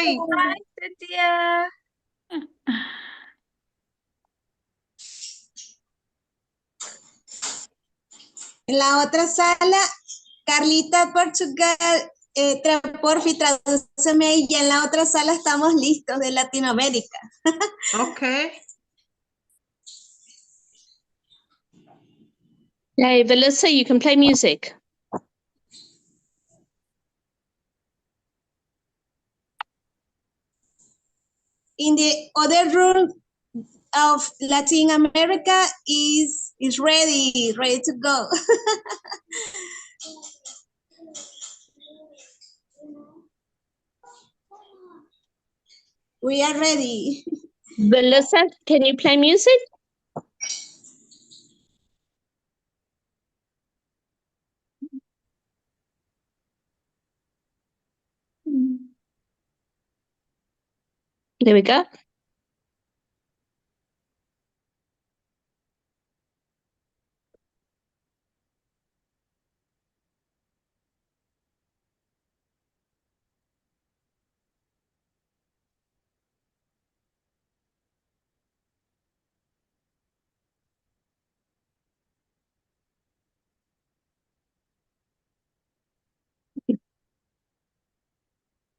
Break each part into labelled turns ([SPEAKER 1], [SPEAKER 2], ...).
[SPEAKER 1] Bye.
[SPEAKER 2] Bye, Cynthia.
[SPEAKER 3] En la otra sala, Carlita Portugal, porfi, tradúceme ahí. Y en la otra sala estamos listos de Latinoamérica.
[SPEAKER 1] Okay.
[SPEAKER 4] Hey, Melissa, you can play music.
[SPEAKER 3] In the other room of Latin America is ready to go. We are ready.
[SPEAKER 4] Melissa, can you play music? There we go.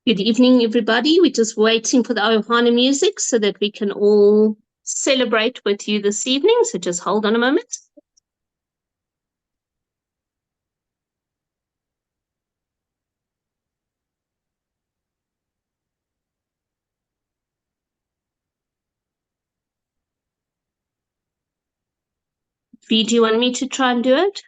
[SPEAKER 4] Good evening, everybody. We're just waiting for the Ohana music so that we can all celebrate with you this evening. So just hold on a moment. V, do you want me to try and do it?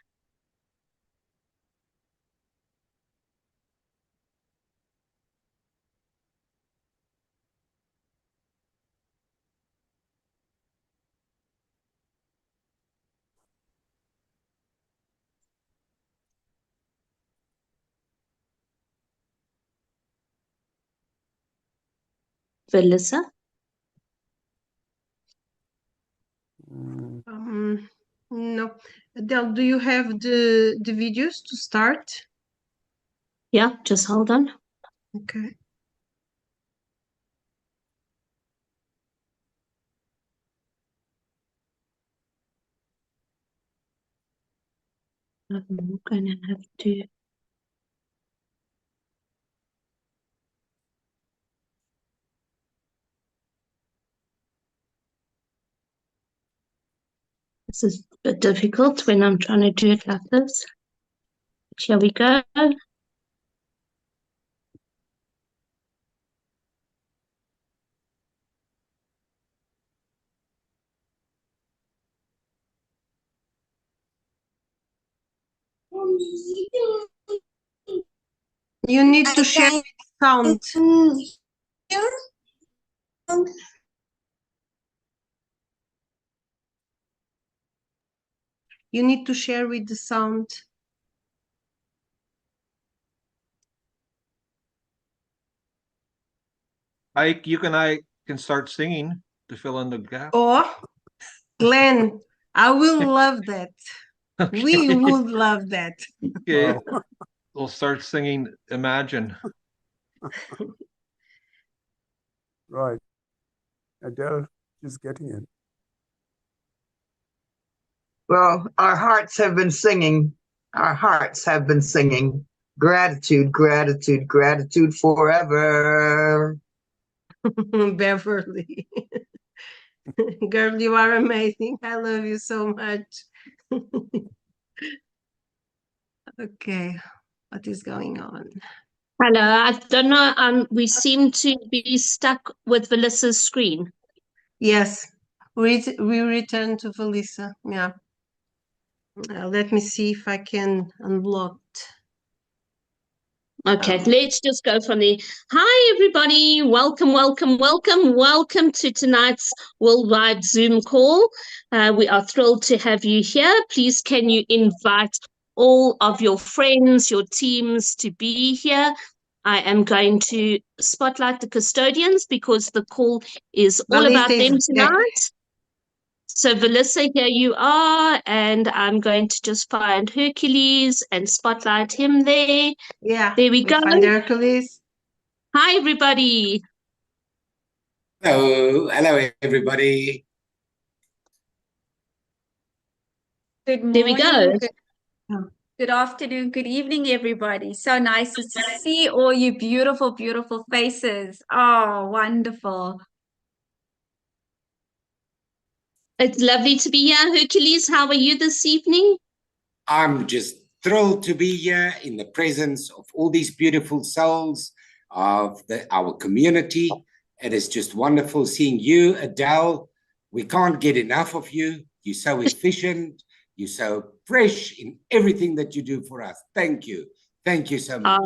[SPEAKER 4] Melissa?
[SPEAKER 1] No. Adele, do you have the videos to start?
[SPEAKER 4] Yeah, just hold on.
[SPEAKER 1] Okay.
[SPEAKER 4] I'm going to have to... This is a bit difficult when I'm trying to do it like this. Here we go.
[SPEAKER 1] You need to share with sound. You need to share with the sound.
[SPEAKER 5] You and I can start singing to fill in the gap.
[SPEAKER 1] Oh, Glenn, I will love that.
[SPEAKER 5] Okay.
[SPEAKER 1] We would love that.
[SPEAKER 5] Okay.
[SPEAKER 6] Wow.
[SPEAKER 5] We'll start singing Imagine.
[SPEAKER 6] Right. Adele is getting it.
[SPEAKER 7] Well, our hearts have been singing. Our hearts have been singing. Gratitude, gratitude, gratitude forever.
[SPEAKER 1] Beverly. Girl, you are amazing. I love you so much. Okay, what is going on?
[SPEAKER 4] Hello, I don't know. We seem to be stuck with Melissa's screen.
[SPEAKER 1] Yes, we return to Felisa. Yeah. Let me see if I can unblock.
[SPEAKER 4] Okay, let's just go from there. Hi, everybody. Welcome, welcome, welcome. Welcome to tonight's worldwide Zoom call. We are thrilled to have you here. Please, can you invite all of your friends, your teams to be here? I am going to spotlight the custodians because the call is all about them tonight. So, Melissa, here you are, and I'm going to just find Hercules and spotlight him there.
[SPEAKER 1] Yeah,
[SPEAKER 4] There we go.
[SPEAKER 1] find Hercules.
[SPEAKER 4] Hi, everybody.
[SPEAKER 8] Hello, everybody.
[SPEAKER 2] Good
[SPEAKER 4] There we
[SPEAKER 2] morning,
[SPEAKER 4] go.
[SPEAKER 2] good afternoon, good evening, everybody. So nice to see all you beautiful, beautiful faces. Oh, wonderful.
[SPEAKER 4] It's lovely to be here. Hercules, how are you this evening?
[SPEAKER 8] I'm just thrilled to be here in the presence of all these beautiful souls of our community. It is just wonderful seeing you, Adele. We can't get enough of you. You're so efficient. You're so fresh in everything that you do for us. Thank you. Thank you so much.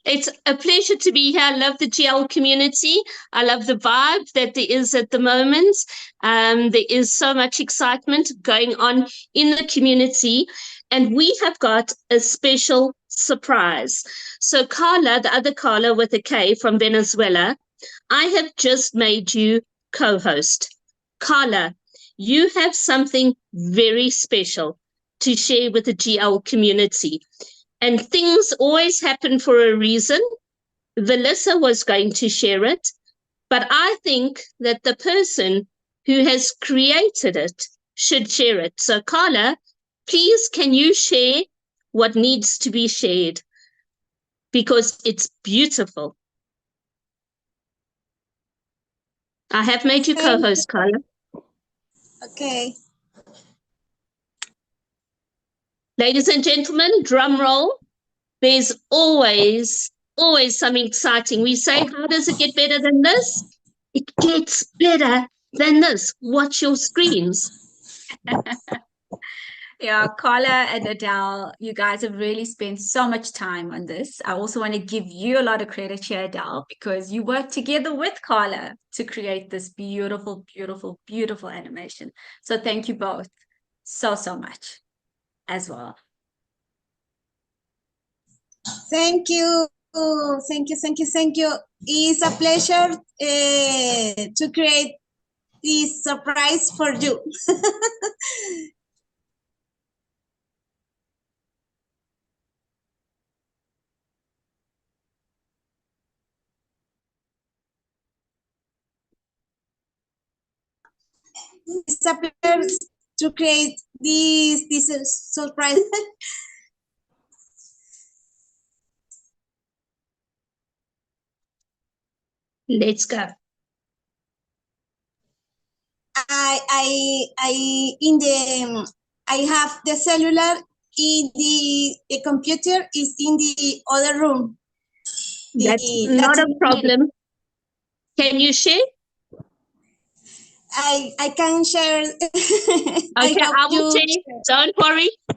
[SPEAKER 4] It's a pleasure to be here. I love the GL community. I love the vibe that there is at the moment. There is so much excitement going on in the community. And we have got a special surprise. So Carla, the other Carla with a K from Venezuela, I have just made you co-host. Carla, you have something very special to share with the GL community. And things always happen for a reason. Melissa was going to share it, but I think that the person who has created it should share it. So Carla, please can you share what needs to be shared? Because it's beautiful. I have made you co-host, Carla.
[SPEAKER 3] Okay.
[SPEAKER 4] Ladies and gentlemen, drum roll. There's always something exciting. We say, how does it get better than this? It gets better than this. Watch your screens.
[SPEAKER 2] Yeah, Carla and Adele, you guys have really spent so much time on this. I also want to give you a lot of credit here, Adele, because you worked together with Carla to create this beautiful, beautiful, beautiful animation. So thank you both so much as well.
[SPEAKER 3] Thank you. Thank you. It's a pleasure to create this surprise for you. It's a pleasure to create this surprise.
[SPEAKER 4] Let's go.
[SPEAKER 3] I have the cellular in the computer is in the other room.
[SPEAKER 4] That's not a problem. Can you share?
[SPEAKER 3] I can share.
[SPEAKER 4] Okay, I will share.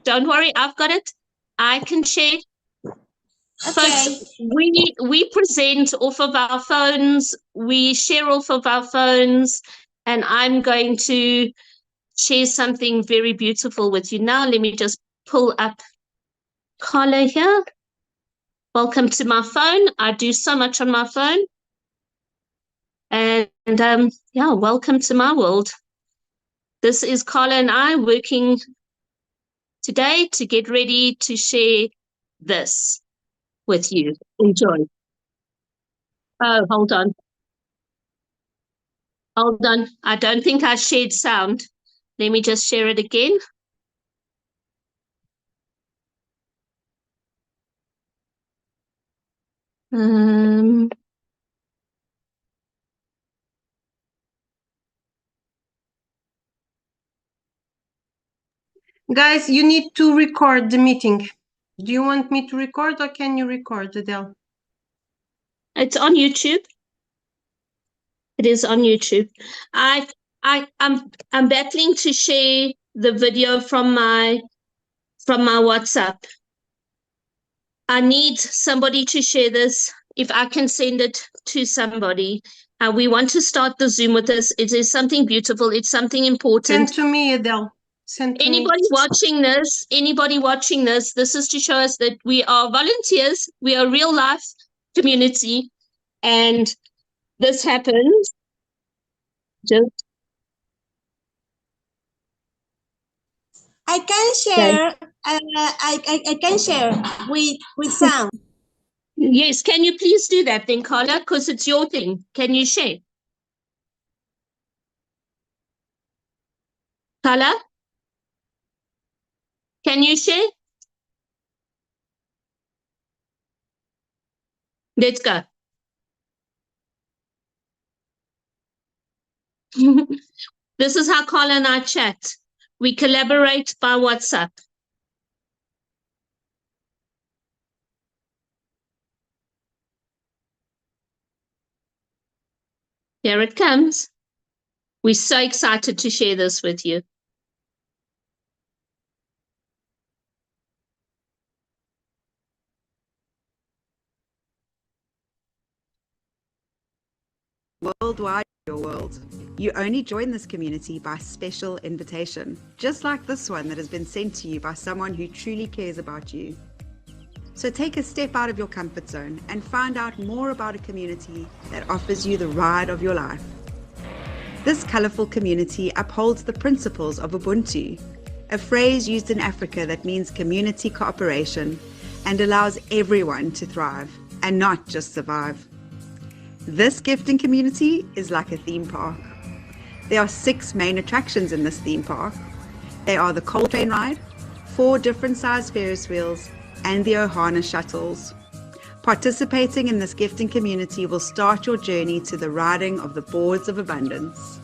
[SPEAKER 4] Don't worry, I've got it. I can share.
[SPEAKER 3] Okay.
[SPEAKER 4] Folks, we present off of our phones, we share off of our phones, and I'm going to share something very beautiful with you now. Let me just pull up Carla here. Welcome to my phone. I do so much on my phone. And yeah, welcome to my world. This is Carla and I working today to get ready to share this with you. Enjoy. Oh, hold on. Hold on. I don't think I shared sound. Let me just share it again.
[SPEAKER 1] Guys, you need to record the meeting. Do you want me to record or can you record, Adele?
[SPEAKER 4] It's on YouTube. It is on YouTube. I'm battling to share the video from my WhatsApp. I need somebody to share this. If I can send it to somebody. We want to start the Zoom with this. It is something beautiful. It's something important.
[SPEAKER 1] Send to me, Adele. Send to
[SPEAKER 4] Anybody watching this, this is to show us that we are volunteers. We are a real life community. And this happens. Just
[SPEAKER 3] I can share. I can share with sound.
[SPEAKER 4] Yes, can you please do that then, Carla? Because it's your thing. Can you share? Carla? Can you share? Let's go. This is how Carla and I chat. We collaborate by WhatsApp. Here it comes. We're so excited to share this with you.
[SPEAKER 9] Worldwide, your world. You only join this community by special invitation, just like this one that has been sent to you by someone who truly cares about you. So take a step out of your comfort zone and find out more about a community that offers you the ride of your life. This colorful community upholds the principles of Ubuntu, a phrase used in Africa that means community cooperation and allows everyone to thrive and not just survive. This gifting community is like a theme park. There are 6 main attractions in this theme park. They are the coal train ride, 4 different sized Ferris wheels, and the Ohana shuttles. Participating in this gifting community will start your journey to the riding of the boards of abundance.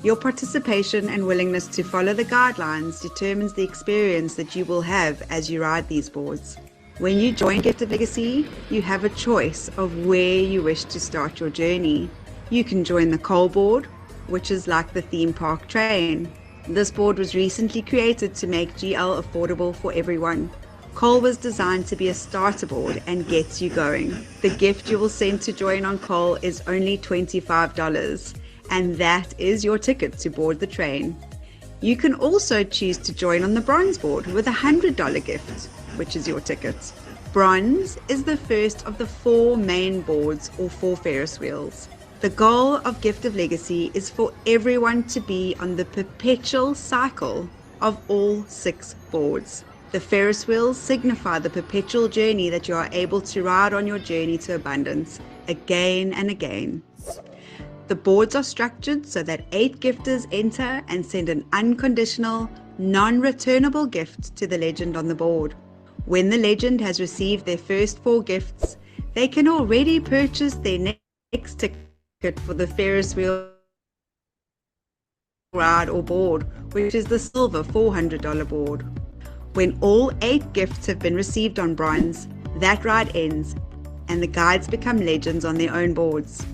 [SPEAKER 9] Your participation and willingness to follow the guidelines determines the experience that you will have as you ride these boards. When you join Gift of Legacy, you have a choice of where you wish to start your journey. You can join the coal board, which is like the theme park train. This board was recently created to make GL affordable for everyone. Coal was designed to be a starter board and gets you going. The gift you will send to join on Coal is only $25, and that is your ticket to board the train. You can also choose to join on the bronze board with a $100 gift, which is your ticket. Bronze is the first of the 4 main boards or 4 Ferris wheels. The goal of Gift of Legacy is for everyone to be on the perpetual cycle of all 6 boards. The Ferris wheels signify the perpetual journey that you are able to ride on your journey to abundance again and again. The boards are structured so that 8 gifters enter and send an unconditional, non-returnable gift to the legend on the board. When the legend has received their first 4 gifts, they can already purchase their next ticket for the Ferris wheel ride or board, which is the silver $400 board. When all 8 gifts have been received on bronze, that ride ends and the guides become legends on their own boards.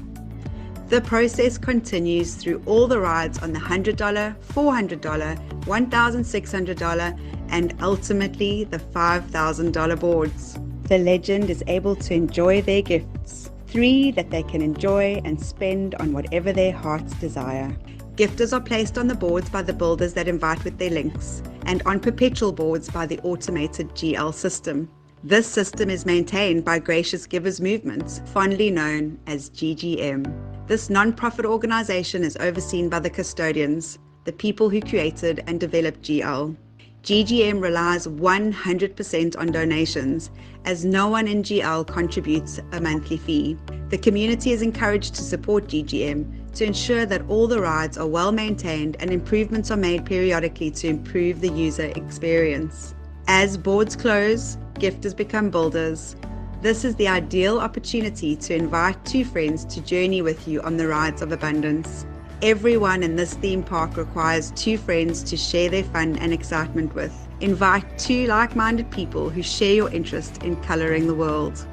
[SPEAKER 9] The process continues through all the rides on the $100, $400, $1,600, and ultimately the $5,000 boards. The legend is able to enjoy their gifts, 3 that they can enjoy and spend on whatever their hearts desire. Gifters are placed on the boards by the builders that invite with their links, and on perpetual boards by the automated GL system. This system is maintained by Gracious Givers Movement, fondly known as GGM. This non-profit organization is overseen by the custodians, the people who created and developed GL. GGM relies 100% on donations, as no one in GL contributes a monthly fee. The community is encouraged to support GGM to ensure that all the rides are well maintained and improvements are made periodically to improve the user experience. As boards close, gifters become builders. This is the ideal opportunity to invite 2 friends to journey with you on the rides of abundance. Everyone in this theme park requires 2 friends to share their fun and excitement with. Invite 2 like-minded people who share your interest in coloring the world.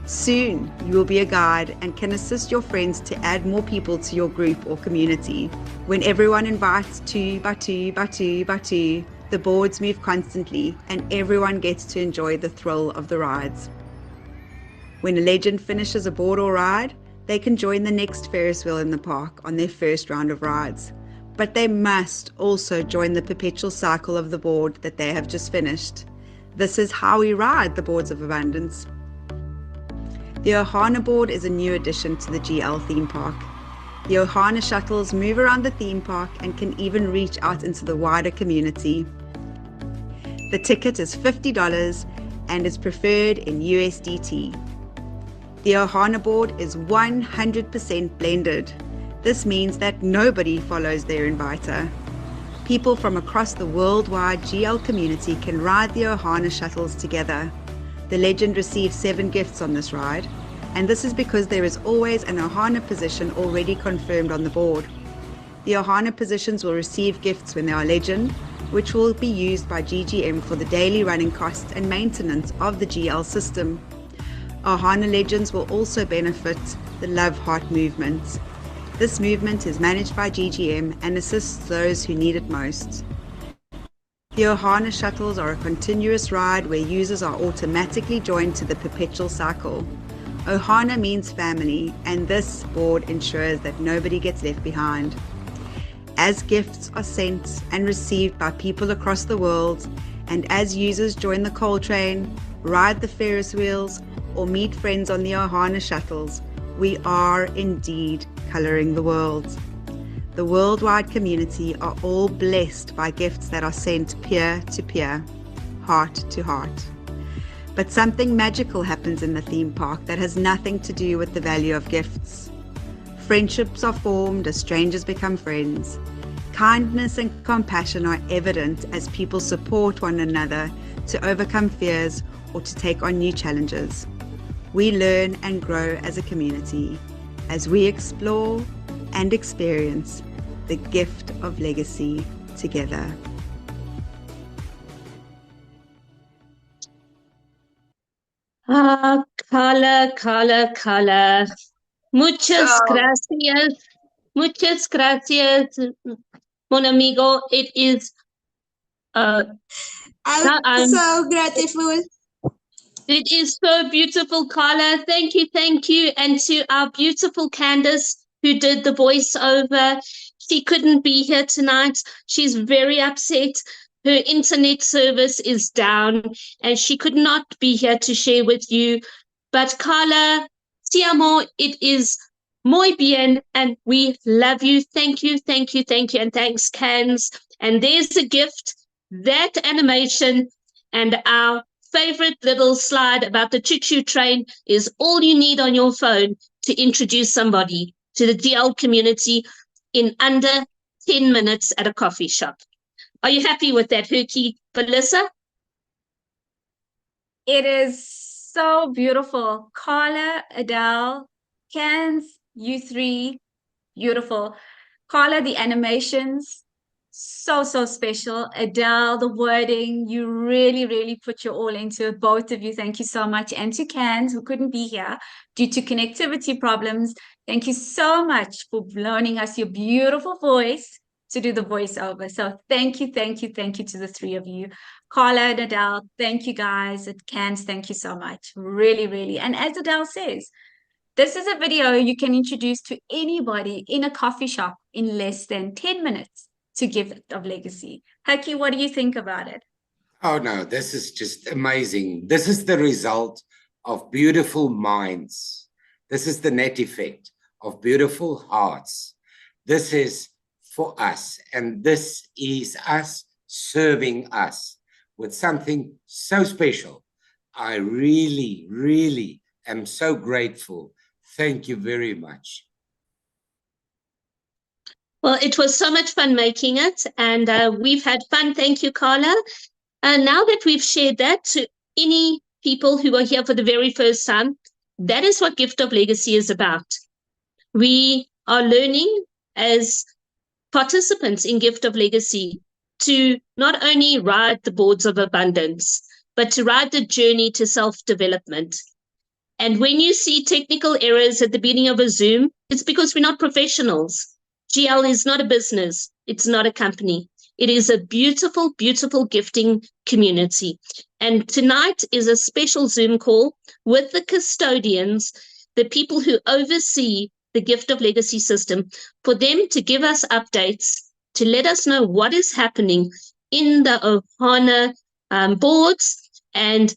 [SPEAKER 9] Soon, you will be a guide and can assist your friends to add more people to your group or community. When everyone invites 2 by 2 by 2 by 2, the boards move constantly and everyone gets to enjoy the thrill of the rides. When a legend finishes a board or ride, they can join the next Ferris wheel in the park on their first round of rides. But they must also join the perpetual cycle of the board that they have just finished. This is how we ride the boards of abundance. The Ohana board is a new addition to the GL theme park. The Ohana shuttles move around the theme park and can even reach out into the wider community. The ticket is $50 and is preferred in USDT. The Ohana board is 100% blended. This means that nobody follows their inviter. People from across the worldwide GL community can ride the Ohana shuttles together. The legend receives 7 gifts on this ride, and this is because there is always an Ohana position already confirmed on the board. The Ohana positions will receive gifts when they are legend, which will be used by GGM for the daily running costs and maintenance of the GL system. Ohana legends will also benefit the Love Heart movement. This movement is managed by GGM and assists those who need it most. The Ohana shuttles are a continuous ride where users are automatically joined to the perpetual cycle. Ohana means family, and this board ensures that nobody gets left behind. As gifts are sent and received by people across the world, and as users join the coal train, ride the Ferris wheels, or meet friends on the Ohana shuttles, we are indeed colouring the world. The worldwide community are all blessed by gifts that are sent peer to peer, heart to heart. But something magical happens in the theme park that has nothing to do with the value of gifts. Friendships are formed as strangers become friends. Kindness and compassion are evident as people support one another to overcome fears or to take on new challenges. We learn and grow as a community as we explore and experience the gift of legacy together.
[SPEAKER 4] Carla. Muchas gracias. Muchas gracias, mon amigo. It is
[SPEAKER 3] I'm so grateful.
[SPEAKER 4] It is so beautiful, Carla. Thank you. And to our beautiful Candace, who did the voiceover. She couldn't be here tonight. She's very upset. Her internet service is down and she could not be here to share with you. But Carla, siamo, it is muy bien, and we love you. Thank you. And thanks, Cans. And there's a gift, that animation, and our favorite little slide about the choo-choo train is all you need on your phone to introduce somebody to the DL community in under 10 minutes at a coffee shop. Are you happy with that, Herky, Melissa?
[SPEAKER 2] It is so beautiful. Carla, Adele, Cans, you three, beautiful. Carla, the animations, so special. Adele, the wording, you really put your all into it. Both of you, thank you so much. And to Cans, who couldn't be here due to connectivity problems, thank you so much for loaning us your beautiful voice to do the voiceover. So thank you to the three of you. Carla and Adele, thank you guys. At Cans, thank you so much. Really. And as Adele says, this is a video you can introduce to anybody in a coffee shop in less than 10 minutes to Gift of Legacy. Haki, what do you think about it?
[SPEAKER 8] Oh no, this is just amazing. This is the result of beautiful minds. This is the net effect of beautiful hearts. This is for us, and this is us serving us with something so special. I really am so grateful. Thank you very much.
[SPEAKER 4] Well, it was so much fun making it, and we've had fun. Thank you, Carla. Now that we've shared that to any people who are here for the very first time, that is what Gift of Legacy is about. We are learning as participants in Gift of Legacy to not only ride the boards of abundance, but to ride the journey to self-development. And when you see technical errors at the beginning of a Zoom, it's because we're not professionals. GL is not a business. It's not a company. It is a beautiful gifting community. And tonight is a special Zoom call with the custodians, the people who oversee the Gift of Legacy system, for them to give us updates, to let us know what is happening in the Ohana boards. And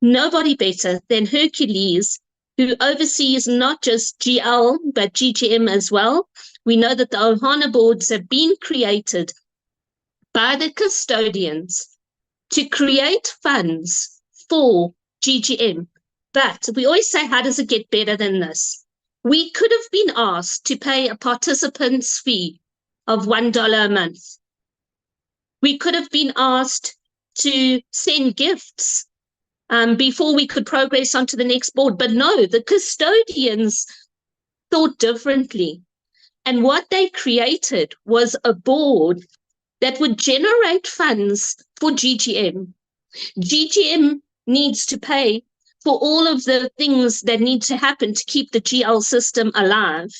[SPEAKER 4] nobody better than Hercules, who oversees not just GL, but GGM as well. We know that the Ohana boards have been created by the custodians to create funds for GGM, But we always say, how does it get better than this? We could have been asked to pay a participant's fee of $1 a month. We could have been asked to send gifts before we could progress onto the next board. But no, the custodians thought differently. And what they created was a board that would generate funds for GGM. GGM needs to pay for all of the things that need to happen to keep the GL system alive.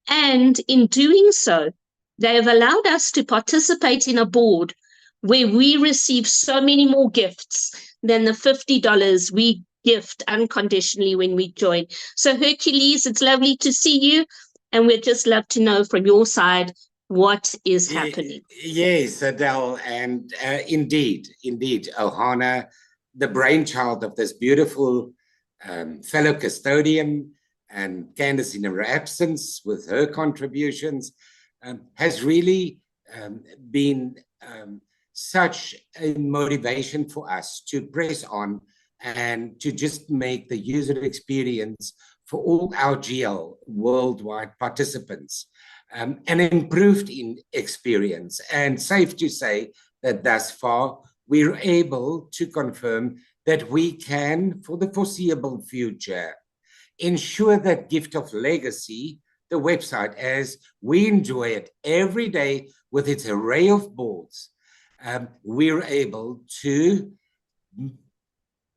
[SPEAKER 4] And in doing so, they have allowed us to participate in a board where we receive so many more gifts than the $50 we gift unconditionally when we join. So Hercules, it's lovely to see you. And we'd just love to know from your side what is happening.
[SPEAKER 8] Yes, Adele, and indeed, Ohana, the brainchild of this beautiful fellow custodian, and Candace in her absence with her contributions, has really been such a motivation for us to press on and to just make the user experience for all our GL worldwide participants an improved in experience. And safe to say that thus far, we're able to confirm that we can, for the foreseeable future, ensure that Gift of Legacy, the website, as we enjoy it every day with its array of boards, we're able to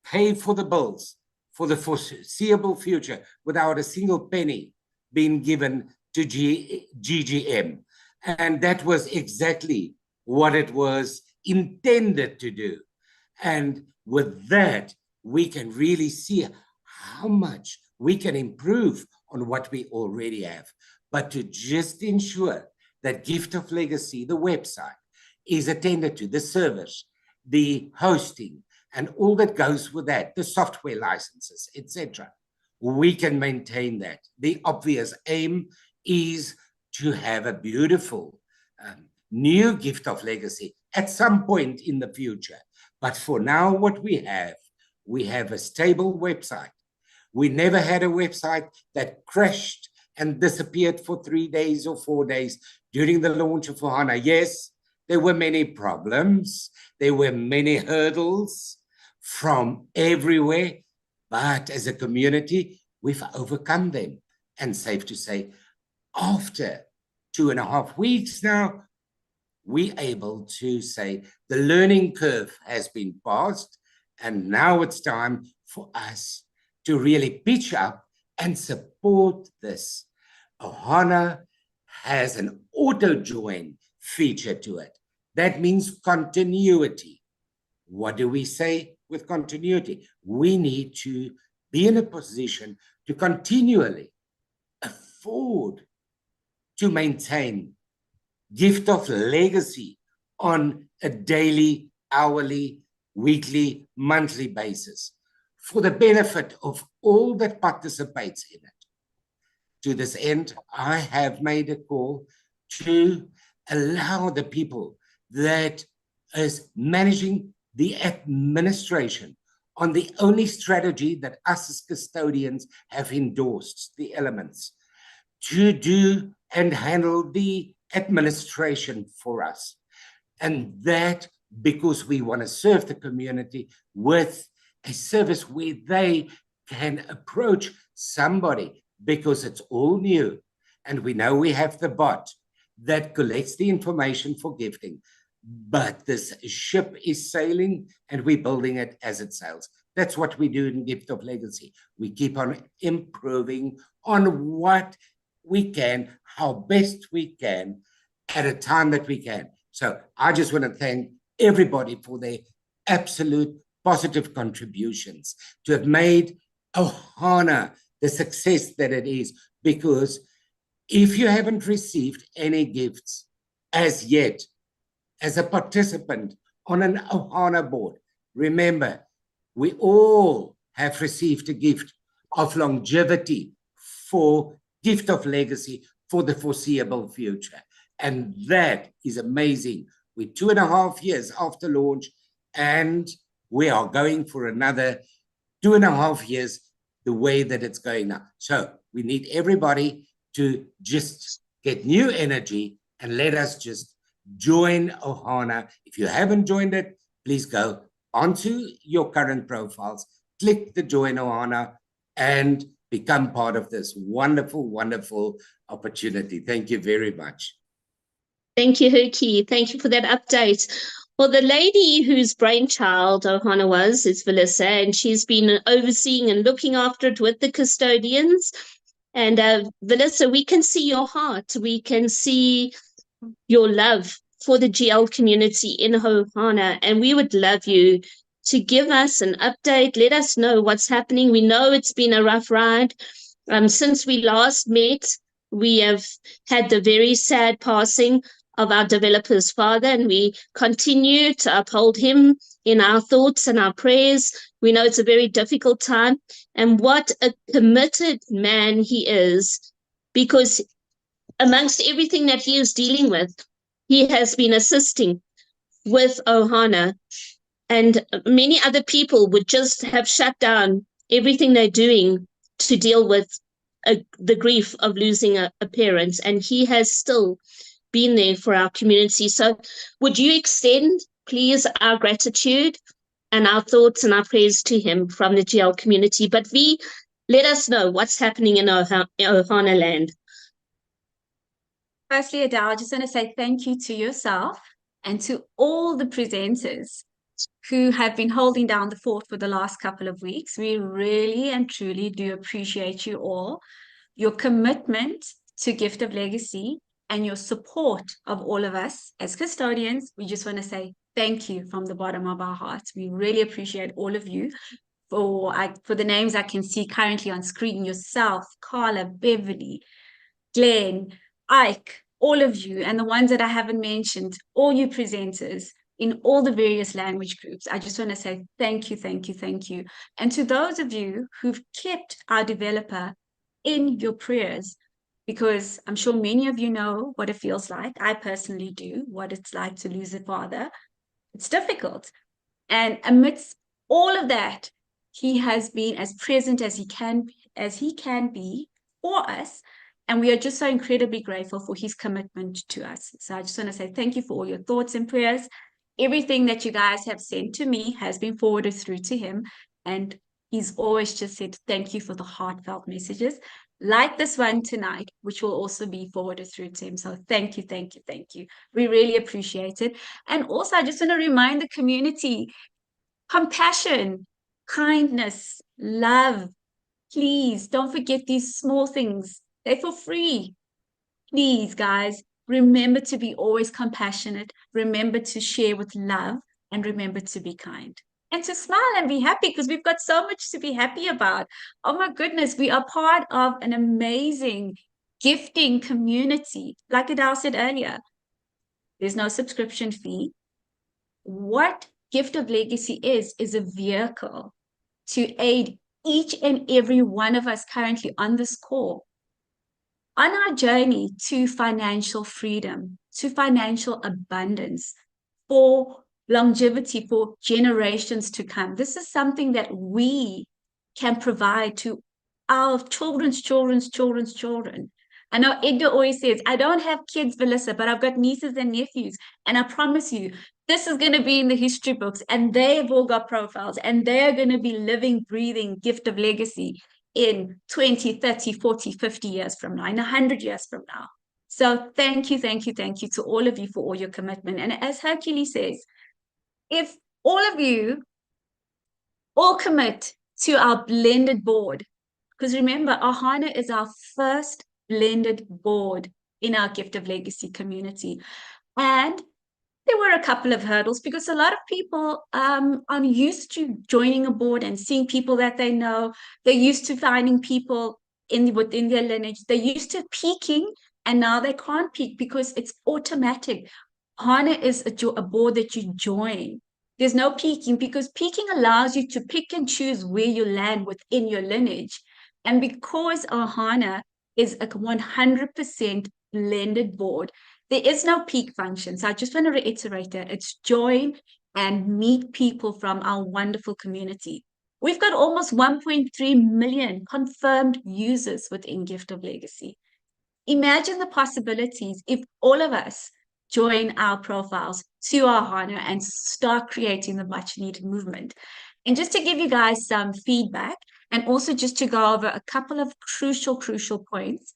[SPEAKER 8] pay for the bills for the foreseeable future without a single penny being given to GGM. And that was exactly what it was intended to do. And with that, we can really see how much we can improve on what we already have. But to just ensure that Gift of Legacy, the website, is attended to, the servers, the hosting, and all that goes with that, the software licenses, etc. We can maintain that. The obvious aim is to have a beautiful new Gift of Legacy at some point in the future. But for now, what we have a stable website. We never had a website that crashed and disappeared for 3 days or 4 days during the launch of Ohana. Yes, there were many problems. There were many hurdles from everywhere. But as a community, we've overcome them. And safe to say, after 2.5 weeks now, we're able to say the learning curve has been passed. And now it's time for us to really pitch up and support this. Ohana has an auto-join feature to it. That means continuity. What do we say with continuity? We need to be in a position to continually afford to maintain Gift of Legacy on a daily, hourly, weekly, monthly basis for the benefit of all that participates in it. To this end, I have made a call to allow the people that is managing the administration on the only strategy that us as custodians have endorsed, the elements, to do and handle the administration for us. And that because we want to serve the community with a service where they can approach somebody, because it's all new. And we know we have the bot that collects the information for gifting, but this ship is sailing and we're building it as it sails. That's what we do in Gift of Legacy. We keep on improving on what we can, how best we can, at a time that we can. So I just want to thank everybody for their absolute positive contributions to have made Ohana the success that it is. Because if you haven't received any gifts as yet, as a participant on an Ohana board, remember, we all have received a gift of longevity for Gift of Legacy for the foreseeable future. And that is amazing. We're 2.5 years after launch, and we are going for another 2.5 years the way that it's going now. So we need everybody to just get new energy and let us just join Ohana. If you haven't joined it, please go onto your current profiles, click the join Ohana, and become part of this wonderful, wonderful opportunity. Thank you very much.
[SPEAKER 4] Thank you, Hoki. Thank you for that update. Well, the lady whose brainchild Ohana was is Melissa, and she's been overseeing and looking after it with the custodians. And Melissa, we can see your heart. We can see your love for the GL community in Ohana, and we would love you to give us an update. Let us know what's happening. We know it's been a rough ride. Since we last met, we have had the very sad passing of our developer's father, and we continue to uphold him in our thoughts and our prayers. We know it's a very difficult time, and what a committed man he is, because amongst everything that he is dealing with, he has been assisting with Ohana, and many other people would just have shut down everything they're doing to deal with the grief of losing a parent, and he has still been there for our community. So would you extend, please, our gratitude and our thoughts and our prayers to him from the GL community? But let us know what's happening in Ohana land.
[SPEAKER 2] Firstly, Adele, I just want to say thank you to yourself and to all the presenters who have been holding down the fort for the last couple of weeks. We really and truly do appreciate you all, your commitment to Gift of Legacy, and your support of all of us as custodians. We just want to say thank you from the bottom of our hearts. We really appreciate all of you. For the names I can see currently on screen, yourself, Carla, Beverly, Glenn, Ike, all of you, and the ones that I haven't mentioned, all you presenters in all the various language groups. I just want to say thank you, thank you, thank you. And to those of you who've kept our developer in your prayers, because I'm sure many of you know what it feels like. I personally do, what it's like to lose a father. It's difficult. And amidst all of that, he has been as present as he can be for us. And we are just so incredibly grateful for his commitment to us. So I just want to say thank you for all your thoughts and prayers. Everything that you guys have sent to me has been forwarded through to him. And he's always just said thank you for the heartfelt messages, like this one tonight, which will also be forwarded through to him. So thank you, thank you, thank you. We really appreciate it. And also, I just want to remind the community, compassion, kindness, love. Please don't forget these small things. They're for free. Please, guys, remember to be always compassionate. Remember to share with love, and remember to be kind. And to smile and be happy, because we've got so much to be happy about. Oh my goodness, we are part of an amazing gifting community. Like Adele said earlier, there's no subscription fee. What Gift of Legacy is a vehicle to aid each and every one of us currently on this call on our journey to financial freedom, to financial abundance, for longevity, for generations to come. This is something that we can provide to our children's children. I know Edgar always says, I don't have kids, Melissa, but I've got nieces and nephews. And I promise you, this is going to be in the history books, and they've all got profiles, and they're going to be living, breathing Gift of Legacy in 20, 30, 40, 50 years from now, in 100 years from now. So thank you to all of you for all your commitment. And as Hercules says, if all of you all commit to our blended board, because remember, Ohana is our first blended board in our Gift of Legacy community. And there were a couple of hurdles, because a lot of people are used to joining a board and seeing people that they know. They're used to finding people within their lineage. They're used to peaking, and now they can't peak because it's automatic. Ohana is a board that you join. There's no peaking, because peaking allows you to pick and choose where you land within your lineage. And because Ohana is a 100% blended board, there is no peak function. So I just want to reiterate that. It's join and meet people from our wonderful community. We've got almost 1.3 million confirmed users within Gift of Legacy. Imagine the possibilities if all of us join our profiles to Ahana and start creating the much needed movement. And just to give you guys some feedback, and also just to go over a couple of crucial points,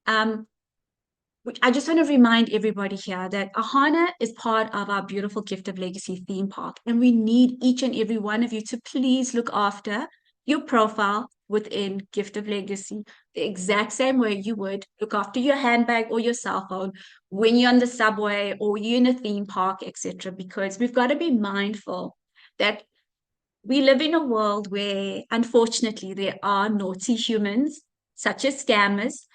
[SPEAKER 2] I just want to remind everybody here that Ahana is part of our beautiful Gift of Legacy theme park, and we need each and every one of you to please look after your profile within Gift of Legacy the exact same way you would look after your handbag or your cell phone when you're on the subway or you're in a theme park, etc. Because we've got to be mindful that we live in a world where, unfortunately, there are naughty humans, such as scammers,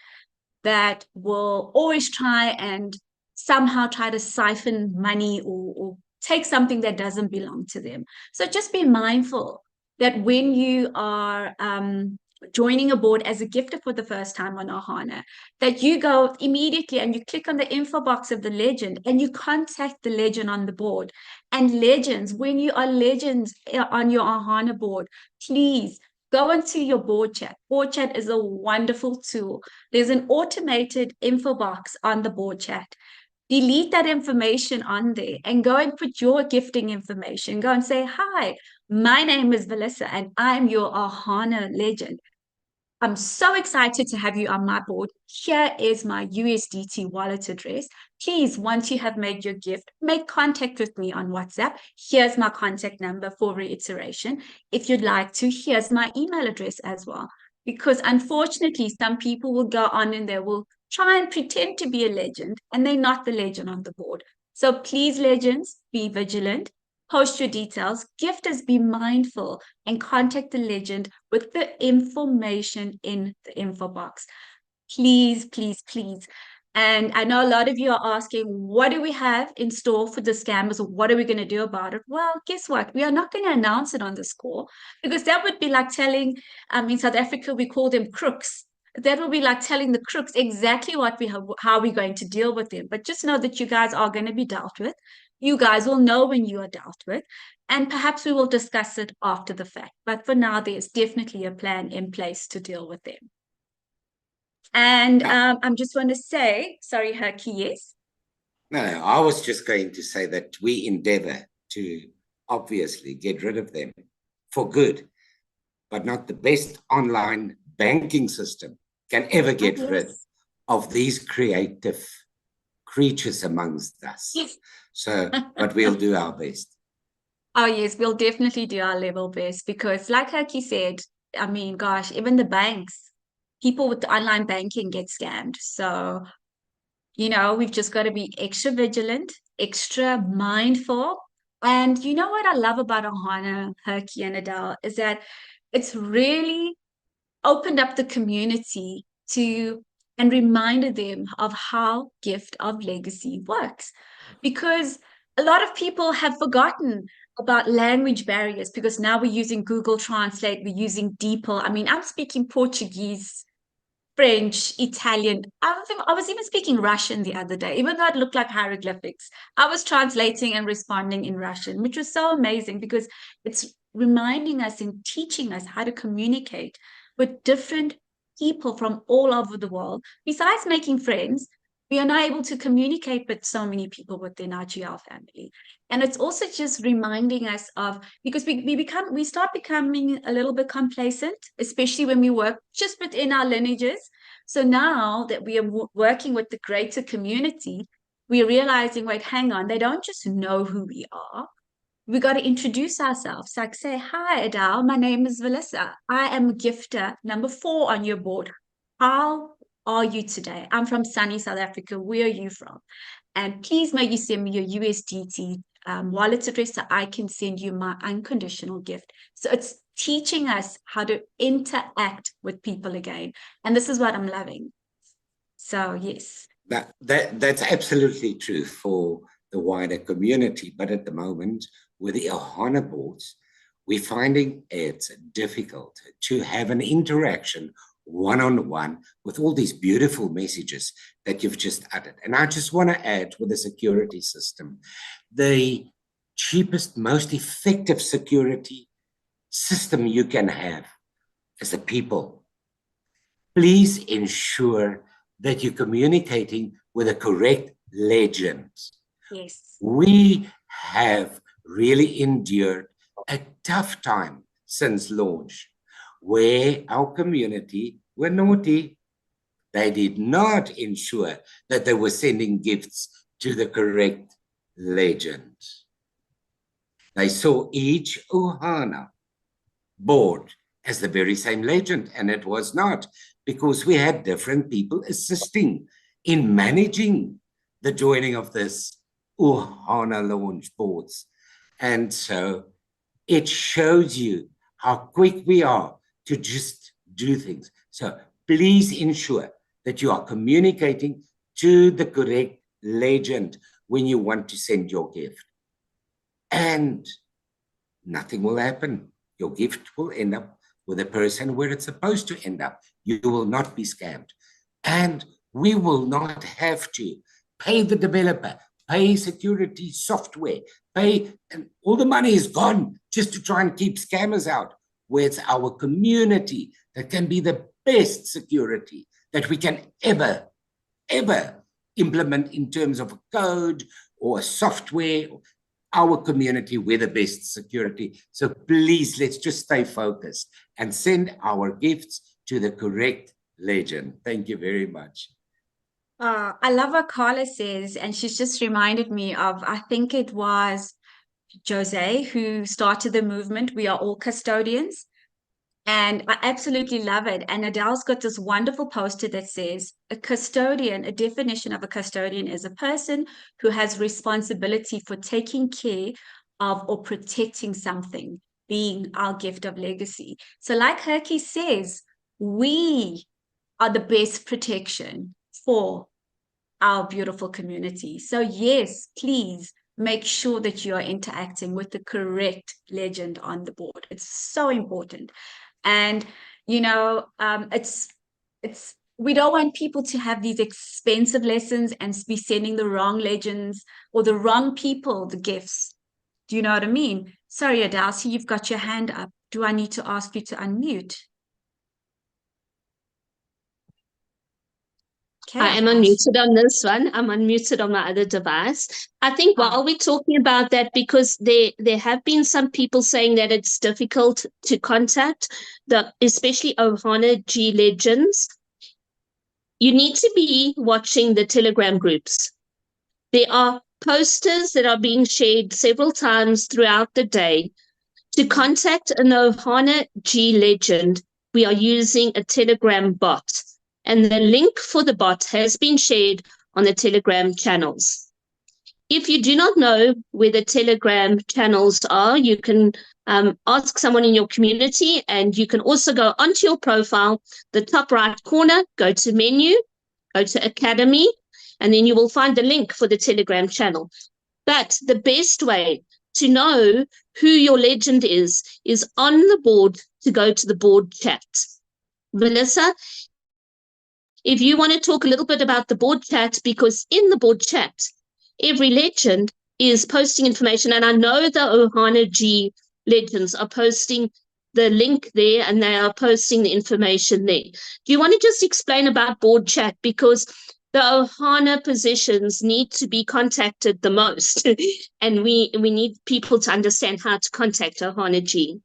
[SPEAKER 2] that will always try and somehow try to siphon money or take something that doesn't belong to them. So just be mindful that when you are joining a board as a gifter for the first time on Ahana, that you go immediately and you click on the info box of the legend and you contact the legend on the board. And legends, when you are legends on your Ahana board, please go into your board chat. Board chat is a wonderful tool. There's an automated info box on the board chat. Delete that information on there and go and put your gifting information. Go and say, hi, my name is Melissa and I'm your Ahana legend. I'm so excited to have you on my board. Here is my USDT wallet address. Please, once you have made your gift, make contact with me on WhatsApp. Here's my contact number for reiteration. If you'd like to, here's my email address as well. Because unfortunately, some people will go on and they will try and pretend to be a legend and they're not the legend on the board. So please, legends, be vigilant. Post your details, gifters be mindful, and contact the legend with the information in the info box. Please, please, please. And I know a lot of you are asking, what do we have in store for the scammers? What are we going to do about it? Well, guess what? We are not going to announce it on this call, because that would be like telling, in South Africa, we call them crooks. That will be like telling the crooks exactly what we have, how we're going to deal with them. But just know that you guys are going to be dealt with. You guys will know when you are dealt with, and perhaps we will discuss it after the fact. But for now, there's definitely a plan in place to deal with them. And I'm just want to say, sorry, Herky, yes?
[SPEAKER 8] No, I was just going to say that we endeavor to obviously get rid of them for good, but not the best online banking system can ever get rid of these creative creatures amongst us.
[SPEAKER 2] Yes.
[SPEAKER 8] So, but we'll do our best.
[SPEAKER 2] Oh, yes, we'll definitely do our level best, because like Herky said, I mean, gosh, even the banks, people with the online banking get scammed. So, you know, we've just got to be extra vigilant, extra mindful. And you know what I love about Ahana, Herky, and Adele is that it's really opened up the community to and reminded them of how Gift of Legacy works. Because a lot of people have forgotten about language barriers, because now we're using Google Translate, we're using DeepL. I mean, I'm speaking Portuguese, French, Italian. I was even speaking Russian the other day, even though it looked like hieroglyphics. I was translating and responding in Russian, which was so amazing, because it's reminding us and teaching us how to communicate with different people from all over the world. Besides making friends, we are now able to communicate with so many people within our GL family. And it's also just reminding us of, because we start becoming a little bit complacent, especially when we work just within our lineages. So now that we are working with the greater community, we're realizing, wait, hang on, they don't just know who we are. We got to introduce ourselves. Like say, hi, Adele, my name is Melissa. I am gifter number 4 on your board. How are you today? I'm from sunny South Africa. Where are you from? And please may you send me your USDT wallet address so I can send you my unconditional gift. So it's teaching us how to interact with people again. And this is what I'm loving. So yes.
[SPEAKER 8] That's absolutely true for the wider community. But at the moment, with the Ahana boards, we're finding it's difficult to have an interaction one-on-one with all these beautiful messages that you've just added. And I just want to add, with the security system, the cheapest, most effective security system you can have as a people. Please ensure that you're communicating with the correct legend.
[SPEAKER 2] Yes.
[SPEAKER 8] We have really endured a tough time since launch, where our community were naughty. They did not ensure that they were sending gifts to the correct legend. They saw each Ohana board as the very same legend, and it was not, because we had different people assisting in managing the joining of this Ohana launch boards. And so it shows you how quick we are to just do things. So please ensure that you are communicating to the correct legend when you want to send your gift. And nothing will happen. Your gift will end up with a person where it's supposed to end up. You will not be scammed. And we will not have to pay the developer, pay security software, pay, and all the money is gone just to try and keep scammers out, where it's our community that can be the best security that we can ever implement in terms of a code or a software. Our community with the best security. So please, let's just stay focused and send our gifts to the correct legend. Thank you very much.
[SPEAKER 2] I love what Carla says, and she's just reminded me of, I think it was Jose who started the movement, We Are All Custodians. And I absolutely love it. And Adele's got this wonderful poster that says, a custodian, a definition of a custodian is a person who has responsibility for taking care of or protecting something, being our gift of legacy. So like Herky says, we are the best protection for our beautiful community. So yes, please make sure that you are interacting with the correct legend on the board. It's so important. And, you know, we don't want people to have these expensive lessons and be sending the wrong legends or the wrong people the gifts. Do you know what I mean? Sorry, Adele, see you've got your hand up. Do I need to ask you to unmute? Okay,
[SPEAKER 4] I am unmuted on this one. I'm unmuted on my other device. I think while we're talking about that, because there have been some people saying that it's difficult to contact, especially Ohana G legends, you need to be watching the Telegram groups. There are posters that are being shared several times throughout the day. To contact an Ohana G legend, we are using a Telegram bot. And the link for the bot has been shared on the Telegram channels. If you do not know where the Telegram channels are, you can ask someone in your community, and you can also go onto your profile, the top right corner, go to menu, go to Academy, and then you will find the link for the Telegram channel. But the best way to know who your legend is on the board to go to the board chat. Melissa, if you want to talk a little bit about the board chat, because in the board chat, every legend is posting information, and I know the Ohana G legends are posting the link there, and they are posting the information there. Do you want to just explain about board chat? Because the Ohana positions need to be contacted the most, and we need people to understand how to contact Ohana G.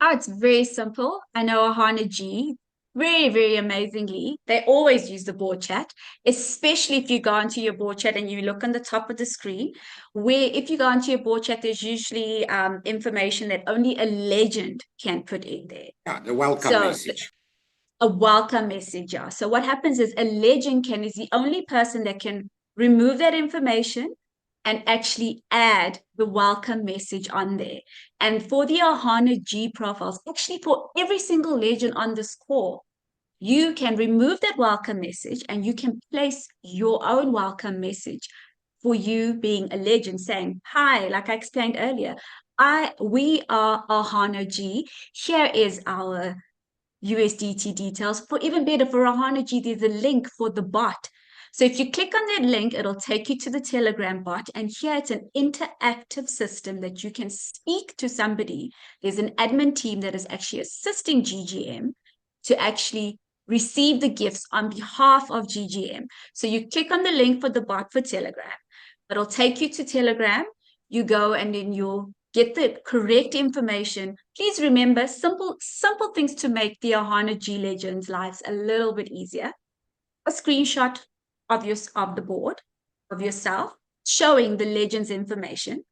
[SPEAKER 2] Oh, it's very simple. I know Ohana G very, very amazingly. They always use the board chat, especially if you go into your board chat and you look on the top of the screen, where if you go into your board chat, there's usually information that only a legend can put in there.
[SPEAKER 8] Yeah, the welcome message.
[SPEAKER 2] A welcome message, yeah. So what happens is a legend is the only person that can remove that information and actually add the welcome message on there. And for the Ohana G profiles, actually for every single legend on this call, you can remove that welcome message and you can place your own welcome message for you being a legend, saying, hi, like I explained earlier, we are Ohana G. Here is our USDT details. For even better, for Ohana G, there's a link for the bot So if you click on that link, it'll take you to the Telegram bot. And here it's an interactive system that you can speak to somebody. There's an admin team that is actually assisting GGM to actually receive the gifts on behalf of GGM. So you click on the link for the bot for Telegram. It'll take you to Telegram. You go and then you'll get the correct information. Please remember simple things to make the Ohana G Legends lives a little bit easier. A screenshot of the board of yourself, showing the Legends information,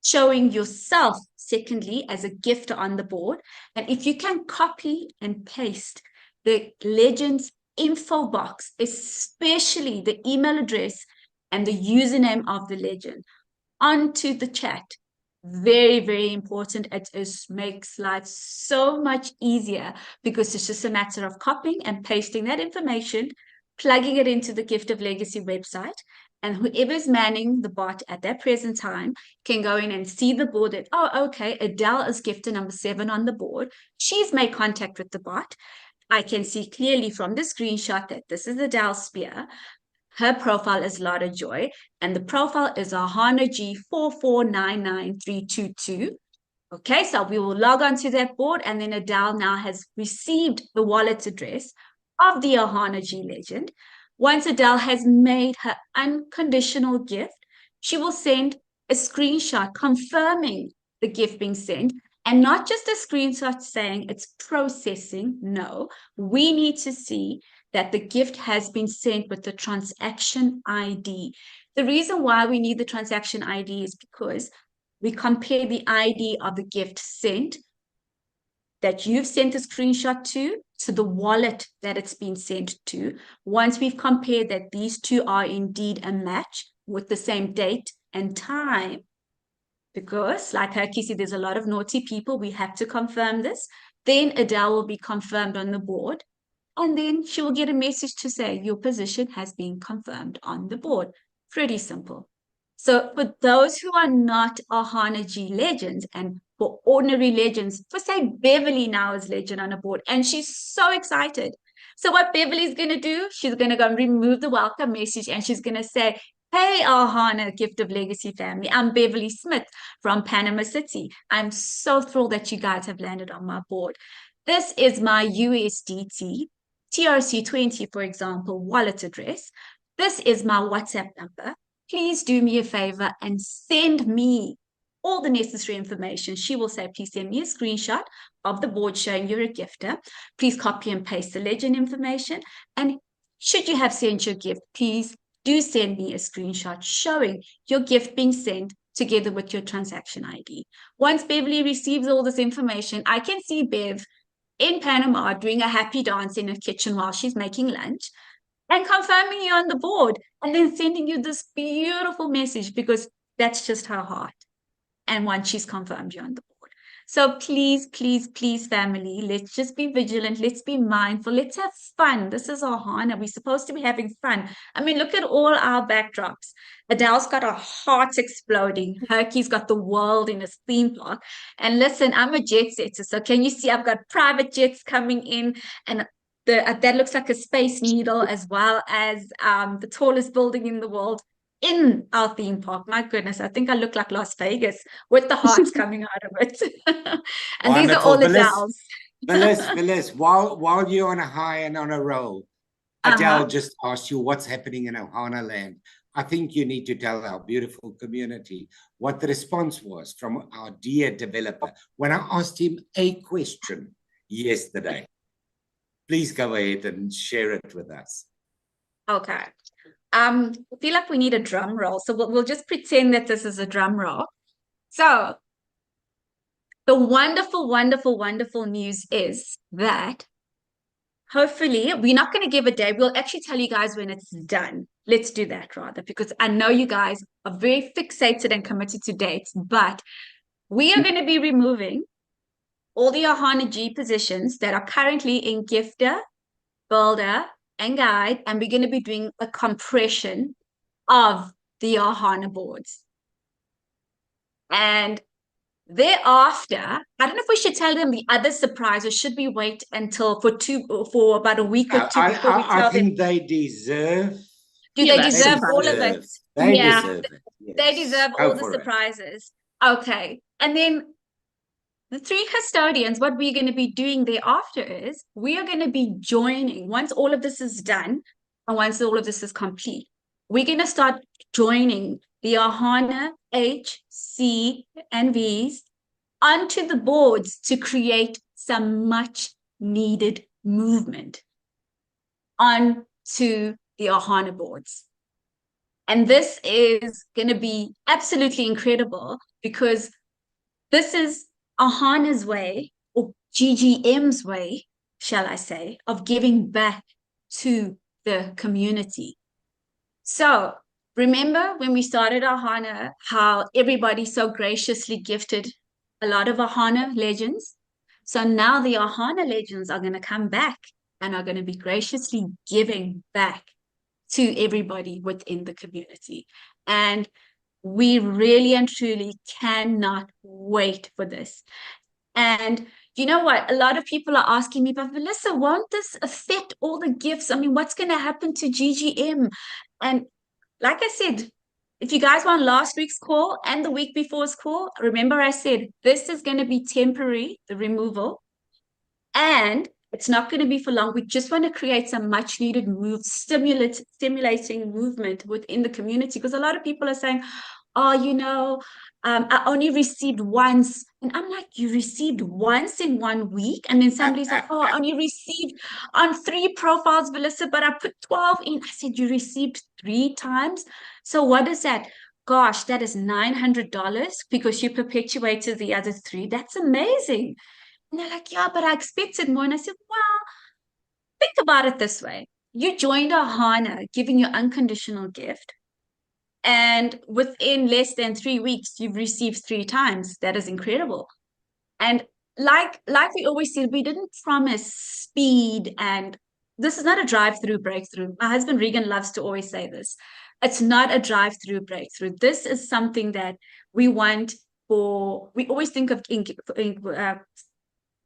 [SPEAKER 2] showing yourself, secondly, as a gifter on the board. And if you can copy and paste the Legends info box, especially the email address and the username of the legend, onto the chat. Very, very important. It makes life so much easier because it's just a matter of copying and pasting that information, plugging it into the Gift of Legacy website, and whoever's manning the bot at that present time can go in and see the board that, oh, okay, Adele is gifter number 7 on the board. She's made contact with the bot. I can see clearly from the screenshot that this is Adele Spear. Her profile is Lotta Joy, and the profile is Ohana G 4499322. Okay, so we will log on to that board, and then Adele now has received the wallet address of the Ohana G legend. Once Adele has made her unconditional gift, she will send a screenshot confirming the gift being sent, and not just a screenshot saying it's processing. No, we need to see that the gift has been sent with the transaction ID. The reason why we need the transaction ID is because we compare the ID of the gift sent that you've sent a screenshot to the wallet that it's been sent to. Once we've compared that these two are indeed a match with the same date and time, because like Herky said, there's a lot of naughty people, we have to confirm this. Then Adele will be confirmed on the board. And then she will get a message to say your position has been confirmed on the board. Pretty simple. So for those who are not Ohana G legends, and for ordinary legends, for say Beverly now is legend on a board, and she's so excited. So what Beverly's going to do, she's going to go and remove the welcome message, and she's going to say, hey, Ohana Gift of Legacy family, I'm Beverly Smith from Panama City. I'm so thrilled that you guys have landed on my board. This is my USDT TRC20, for example, wallet address. This is my WhatsApp number. Please do me a favor and send me all the necessary information. She will say, please send me a screenshot of the board showing you're a gifter. Please copy and paste the legend information. And should you have sent your gift, please do send me a screenshot showing your gift being sent together with your transaction ID. Once Beverly receives all this information, I can see Bev in Panama doing a happy dance in her kitchen while she's making lunch and confirming you on the board and then sending you this beautiful message because that's just her heart. And once she's confirmed you on the board. So please, please, please, family, let's just be vigilant. Let's be mindful. Let's have fun. This is Ohana. We're supposed to be having fun. I mean, look at all our backdrops. Adele's got her heart exploding. Herky's got the world in his theme park. And listen, I'm a jet setter. So can you see I've got private jets coming in, and that looks like a space needle, as well as the tallest building in the world in our theme park. My goodness, I think I look like Las Vegas with the hearts coming out of it. And
[SPEAKER 8] Wonderful.
[SPEAKER 2] these are all Adele's.
[SPEAKER 8] Phyllis, while you're on a high and on a roll, Adele just asked you what's happening in Ohana land. I think you need to tell our beautiful community what the response was from our dear developer when I asked him a question yesterday. Please go ahead and share it with us.
[SPEAKER 2] Okay. I feel like we need a drum roll, so we'll just pretend that this is a drum roll. So the wonderful, wonderful, wonderful news is that hopefully we're not going to give a day. We'll actually tell you guys when it's done. Let's do that rather, because I know you guys are very fixated and committed to dates, but we are going to be removing all the Ohana G positions that are currently in Gifter, Builder, and Guide, and we're going to be doing a compression of the Ohana boards. And thereafter, I don't know if we should tell them the other surprise, or should we wait until for about a week or two before we tell them?
[SPEAKER 8] I think they deserve
[SPEAKER 2] Do
[SPEAKER 4] Give
[SPEAKER 2] they
[SPEAKER 4] us
[SPEAKER 2] deserve all of
[SPEAKER 8] deserve-
[SPEAKER 2] it?
[SPEAKER 8] They
[SPEAKER 4] Yeah.
[SPEAKER 8] deserve it.
[SPEAKER 2] They
[SPEAKER 8] Yes.
[SPEAKER 2] deserve
[SPEAKER 8] Go
[SPEAKER 2] all the
[SPEAKER 8] for it.
[SPEAKER 2] surprises. Okay. And then the 3 custodians, what we're going to be doing thereafter is we are going to be joining, once all of this is done, and once all of this is complete, we're going to start joining the Ohana H, C, and V's onto the boards to create some much needed movement onto the Ohana boards. And this is going to be absolutely incredible because this is Ohana's way, or GGM's way, shall I say, of giving back to the community. So remember when we started Ohana, how everybody so graciously gifted a lot of Ohana legends? So now the Ohana legends are going to come back and are going to be graciously giving back to everybody within the community. And we really and truly cannot wait for this. And you know what? A lot of people are asking me, but Melissa, won't this affect all the gifts? I mean, what's going to happen to GGM? And like I said, if you guys want last week's call and the week before's call, remember I said this is going to be temporary, the removal, and it's not going to be for long. We just want to create some much needed stimulating movement within the community, because a lot of people are saying, oh, you know, I only received once. And I'm like, you received once in 1 week? And then somebody's like, oh, I only received on 3 profiles, Melissa, but I put 12 in. I said, you received 3 times? So what is that? Gosh, that is $900 because you perpetuated the other 3. That's amazing. And they're like, yeah, but I expected more. And I said, well, think about it this way. You joined Ohana, giving your unconditional gift. And within less than 3 weeks, you've received 3 times. That is incredible. And like we always said, we didn't promise speed. And this is not a drive-through breakthrough. My husband Regan loves to always say this. It's not a drive-through breakthrough. This is something that we want for, we always think of,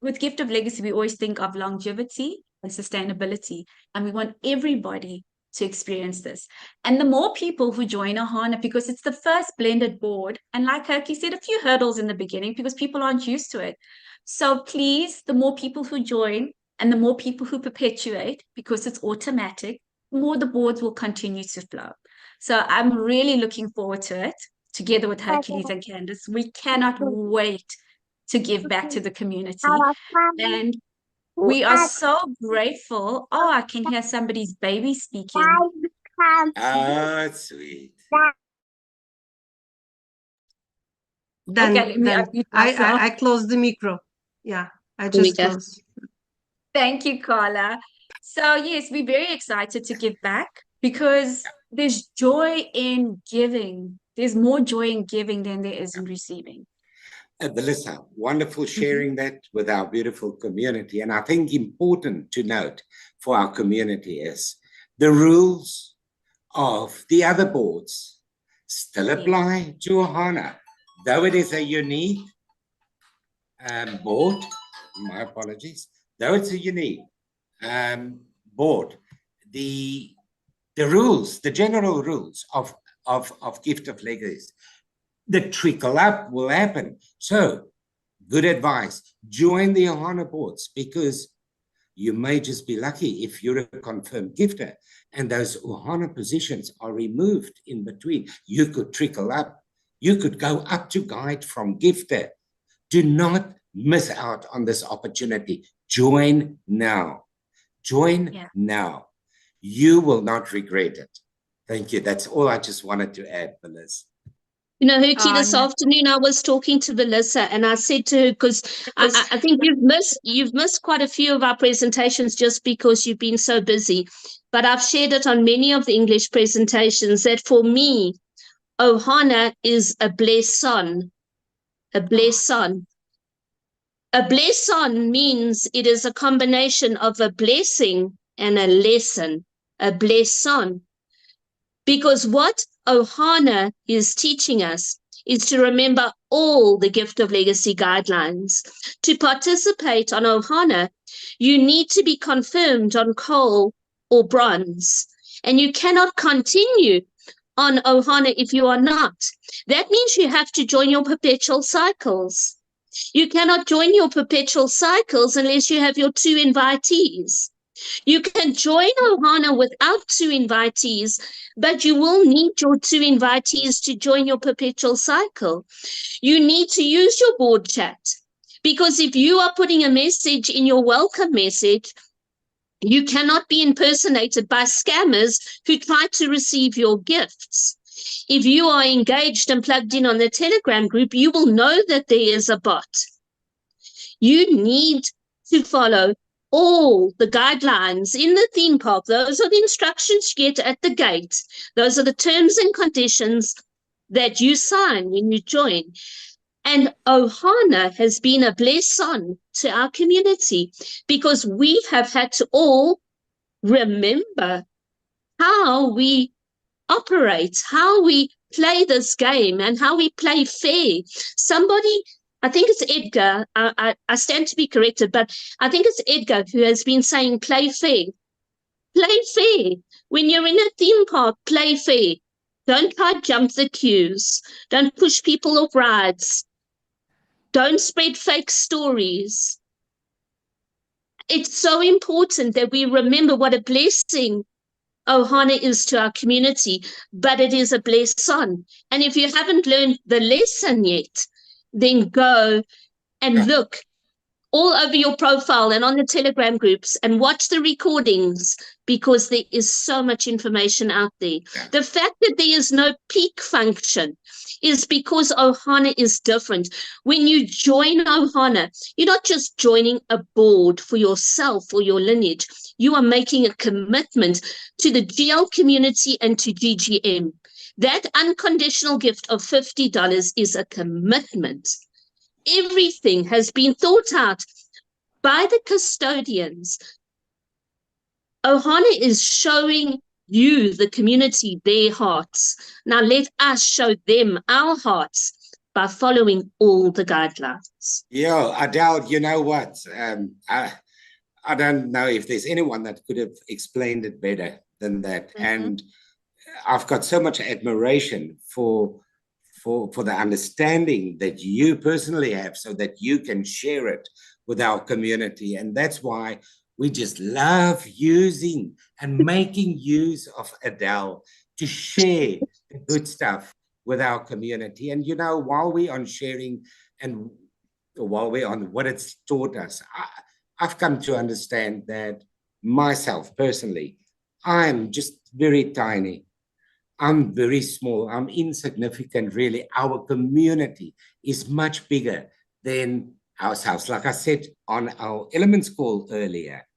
[SPEAKER 2] with Gift of Legacy, we always think of longevity and sustainability. And we want everybody to experience this. And the more people who join Ohana, because it's the first blended board, and like Herky said, a few hurdles in the beginning because people aren't used to it. So please, the more people who join and the more people who perpetuate, because it's automatic, the more the boards will continue to flow. So I'm really looking forward to it, together with Hercules and Candace. We cannot wait to give back to the community. And we are so grateful. Oh, I can hear somebody's baby speaking.
[SPEAKER 8] Oh, sweet.
[SPEAKER 1] Done.
[SPEAKER 2] Okay, let me
[SPEAKER 1] Done.
[SPEAKER 2] unmute myself.
[SPEAKER 1] I closed the micro. Yeah, I
[SPEAKER 4] There we
[SPEAKER 1] just
[SPEAKER 4] go.
[SPEAKER 1] closed.
[SPEAKER 2] Thank you, Carla. So yes, we're very excited to give back because there's joy in giving. There's more joy in giving than there is in receiving.
[SPEAKER 8] Melissa, wonderful sharing that with our beautiful community. And I think important to note for our community is the rules of the other boards still apply to Ohana. Though it is a unique board, my apologies, though it's a unique board, the rules, the general rules of Gift of Legacy, the trickle up will happen. So good advice, join the Ohana boards, because you may just be lucky if you're a confirmed gifter and those Ohana positions are removed in between. You could trickle up. You could go up to guide from gifter. Do not miss out on this opportunity. Join now. Join now. You will not regret it. Thank you. That's all I just wanted to add, Melissa.
[SPEAKER 4] You know, Herky, this afternoon I was talking to Melissa and I said to her, because I think you've missed quite a few of our presentations just because you've been so busy. But I've shared it on many of the English presentations that for me, Ohana is a blesson. A blesson. A blesson means it is a combination of a blessing and a lesson. A blesson. Because what Ohana is teaching us is to remember all the Gift of Legacy guidelines. To participate on Ohana, you need to be confirmed on coal or bronze. and you cannot continue on Ohana if you are not. That means you have to join your perpetual cycles. You cannot join your perpetual cycles unless you have your 2 invitees. You can join Ohana without 2 invitees, but you will need your 2 invitees to join your perpetual cycle. You need to use your board chat, because if you are putting a message in your welcome message, you cannot be impersonated by scammers who try to receive your gifts. If you are engaged and plugged in on the Telegram group, you will know that there is a bot. You need to follow all the guidelines in the theme park. Those are the instructions you get at the gate. Those are the terms and conditions that you sign when you join. And Ohana has been a blessing to our community, because we have had to all remember how we operate, how we play this game, and how we play fair. Somebody, I think it's Edgar, I stand to be corrected, but I think it's Edgar who has been saying play fair. Play fair. When you're in a theme park, play fair. Don't try to jump the queues. Don't push people off rides. Don't spread fake stories. It's so important that we remember what a blessing Ohana is to our community, but it is a blessing. And if you haven't learned the lesson yet, then go and look all over your profile and on the Telegram groups and watch the recordings, because there is so much information out there. The fact that there is no peak function is because Ohana is different. When you join Ohana, you're not just joining a board for yourself or your lineage. You are making a commitment to the GL community and to GGM. That unconditional gift of $50 is a commitment. Everything has been thought out by the custodians. Ohana is showing you, the community, their hearts. Now let us show them our hearts by following all the guidelines.
[SPEAKER 8] Yeah, Adele, you know what? I don't know if there's anyone that could have explained it better than that. And I've got so much admiration for the understanding that you personally have, so that you can share it with our community. And that's why we just love using and making use of Adele to share the good stuff with our community. And, you know, while we're on sharing and while we're on what it's taught us, I've come to understand that myself personally, I'm just very tiny. I'm very small. I'm insignificant, really. Our community is much bigger than ourselves. Like I said on our Elements call earlier,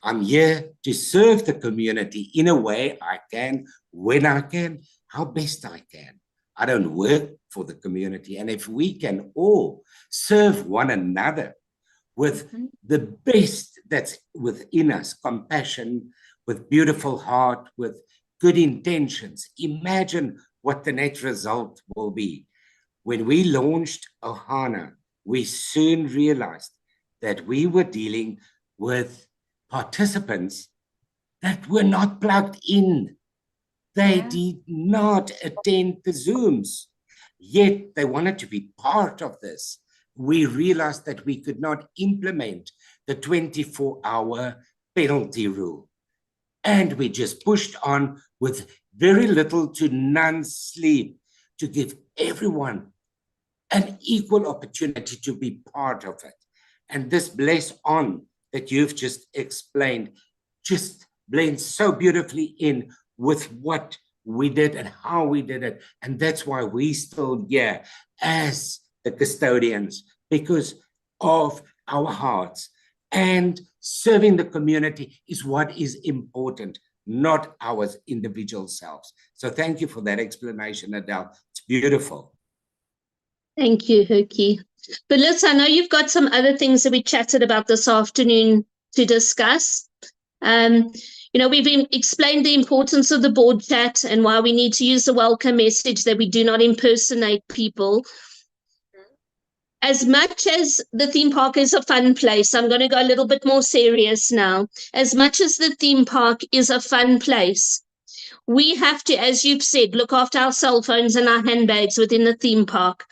[SPEAKER 8] I'm here to serve the community in a way I can, when I can, how best I can. I don't work for the community. And if we can all serve one another with the best that's within us, compassion, with beautiful heart, with good intentions, imagine what the net result will be. When we launched Ohana, we soon realized that we were dealing with participants that were not plugged in. They did not attend the Zooms, yet they wanted to be part of this. We realized that we could not implement the 24-hour penalty rule. And we just pushed on with very little to none sleep to give everyone an equal opportunity to be part of it. And this bless on that you've just explained just blends so beautifully in with what we did and how we did it. And that's why we still here as the custodians, because of our hearts. And serving the community is what is important, not our individual selves. So thank you for that explanation, Adele. It's beautiful.
[SPEAKER 4] Thank you, Hoki. But Liz, I know you've got some other things that we chatted about this afternoon to discuss. You know, we've explained the importance of the board chat and why we need to use the welcome message, that we do not impersonate people. As much as the theme park is a fun place, I'm going to go a little bit more serious now. As much as the theme park is a fun place, we have to, as you've said, look after our cell phones and our handbags within the theme park.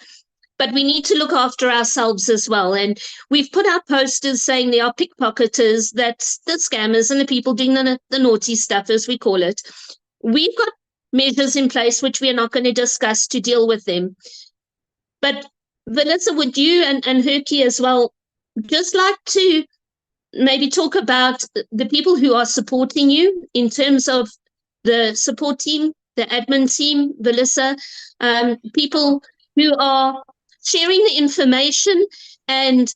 [SPEAKER 4] But we need to look after ourselves as well. And we've put out posters saying there are pickpocketers, that's the scammers and the people doing the naughty stuff, as we call it. We've got measures in place which we are not going to discuss to deal with them. But Vanessa, would you and Herky as well just like to maybe talk about the people who are supporting you in terms of the support team, the admin team, Vanessa, people who are sharing the information, and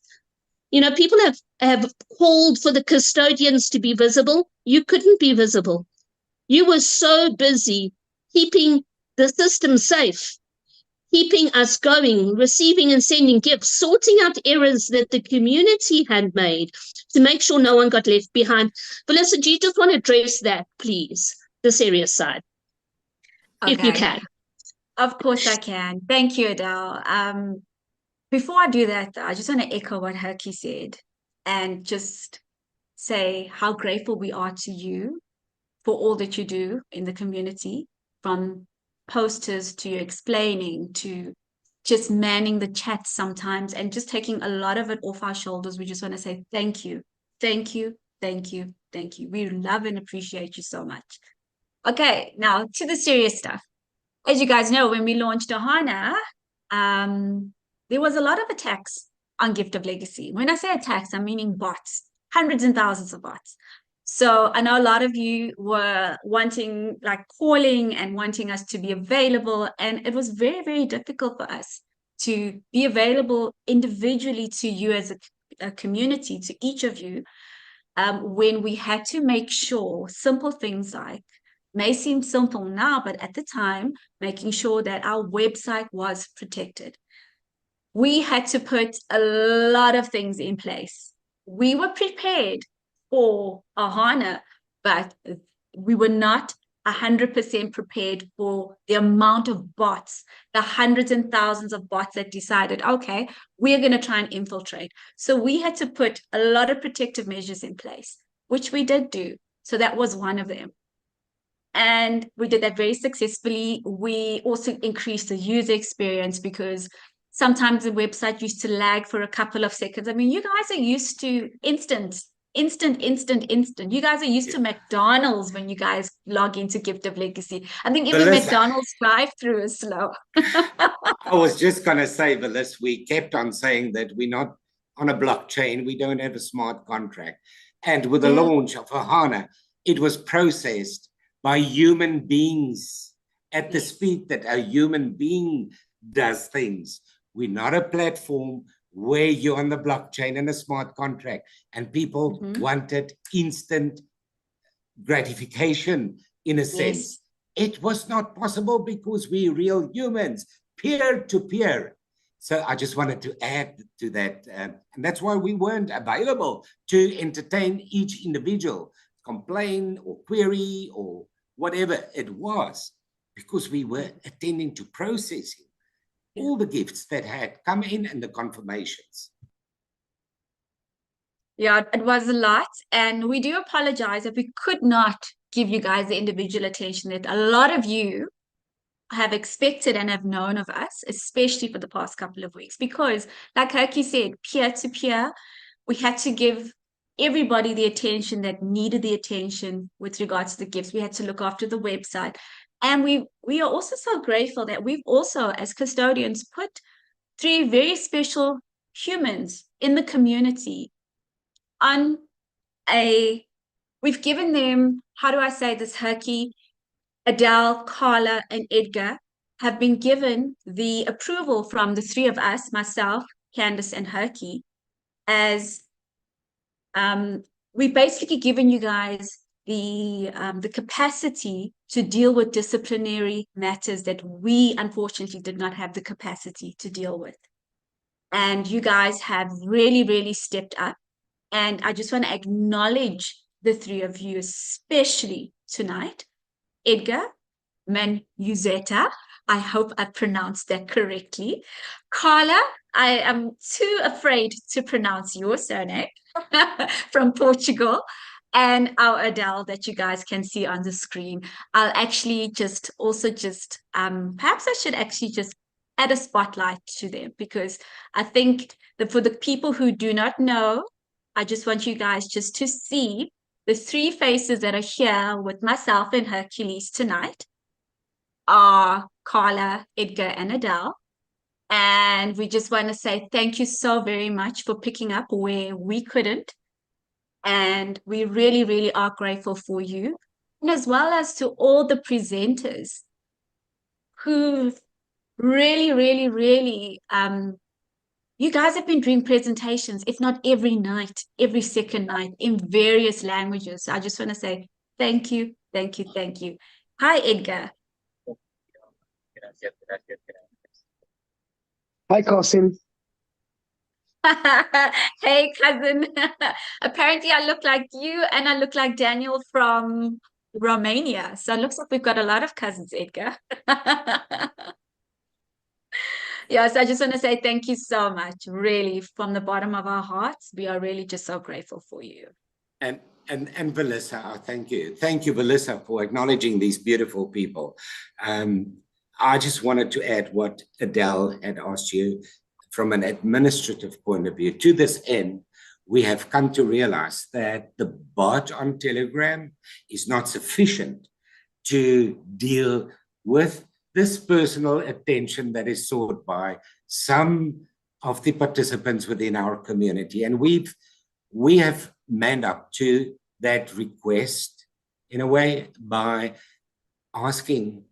[SPEAKER 4] people have called for the custodians to be visible. You couldn't be visible. You were so busy keeping the system safe, keeping us going, receiving and sending gifts, sorting out errors that the community had made to make sure no one got left behind. Vanessa, do you just want to address that, please, the serious side, if you can?
[SPEAKER 2] Of course I can. Thank you, Adele. Before I do that, I just want to echo what Herky said and just say how grateful we are to you for all that you do in the community, from posters to explaining to just manning the chat sometimes and just taking a lot of it off our shoulders. We just want to say thank you, thank you, thank you, thank you. We love and appreciate you so much. Okay, now to the serious stuff. As you guys know, when we launched Ohana, there was a lot of attacks on Gift of Legacy. When I say attacks, I'm meaning bots, hundreds and thousands of bots. So I know a lot of you were wanting, calling and wanting us to be available. And it was very, very difficult for us to be available individually to you as a community, to each of you, when we had to make sure simple things may seem simple now, but at the time, making sure that our website was protected. We had to put a lot of things in place. We were prepared for Ohana, but we were not 100% prepared for the amount of bots, the hundreds and thousands of bots that decided, okay, we're going to try and infiltrate. So we had to put a lot of protective measures in place, which we did do. So that was one of them. And we did that very successfully. We also increased the user experience because sometimes the website used to lag for a couple of seconds. I mean, you guys are used to instant. You guys are used to McDonald's when you guys log into Gift of Legacy. I think even McDonald's drive-through is slow.
[SPEAKER 8] I was just going to say, Vanessa, we kept on saying that we're not on a blockchain. We don't have a smart contract. And with the launch of Ohana, it was processed by human beings at the speed that a human being does things. We're not a platform where you're on the blockchain and a smart contract, and people wanted instant gratification in a sense. It was not possible because we're real humans, peer to peer. So I just wanted to add to that. And that's why we weren't available to entertain each individual complaint or query or whatever it was, because we were attending to processing all the gifts that had come in and the confirmations.
[SPEAKER 2] Yeah, it was a lot. And we do apologize if we could not give you guys the individual attention that a lot of you have expected and have known of us, especially for the past couple of weeks. Because, like Herky said, peer to peer, we had to give everybody the attention that needed the attention with regards to the gifts. We had to look after the website. And we are also so grateful that we've also, as custodians, put 3 very special humans in the community on we've given them, how do I say this, Herky, Adele, Carla, and Edgar have been given the approval from the 3 of us, myself, Candace, and Herky, as we've basically given you guys the capacity to deal with disciplinary matters that we unfortunately did not have the capacity to deal with. And you guys have really, really stepped up. And I just want to acknowledge the 3 of you, especially tonight. Edgar Manuzeta, I hope I pronounced that correctly. Carla, I am too afraid to pronounce your surname, from Portugal. and our Adele that you guys can see on the screen. I'll actually just perhaps I should actually just add a spotlight to them, because I think that for the people who do not know, I just want you guys just to see the three faces that are here with myself and Hercules tonight are Carla, Edgar, and Adele. And we just want to say thank you so very much for picking up where we couldn't. And we really, really are grateful for you. And as well as to all the presenters who really, really, really, you guys have been doing presentations, if not every night, every second night, in various languages. So I just want to say thank you, thank you, thank you. Hi, Edgar.
[SPEAKER 10] Hi, Cousin.
[SPEAKER 2] Hey, cousin. Apparently, I look like you, and I look like Daniel from Romania. So it looks like we've got a lot of cousins, Edgar. Yes, I just want to say thank you so much, really, from the bottom of our hearts. We are really just so grateful for you.
[SPEAKER 8] And Valissa, thank you. Thank you, Valissa, for acknowledging these beautiful people. I just wanted to add what Adele had asked you from an administrative point of view. To this end, we have come to realize that the bot on Telegram is not sufficient to deal with this personal attention that is sought by some of the participants within our community. And we have manned up to that request in a way by asking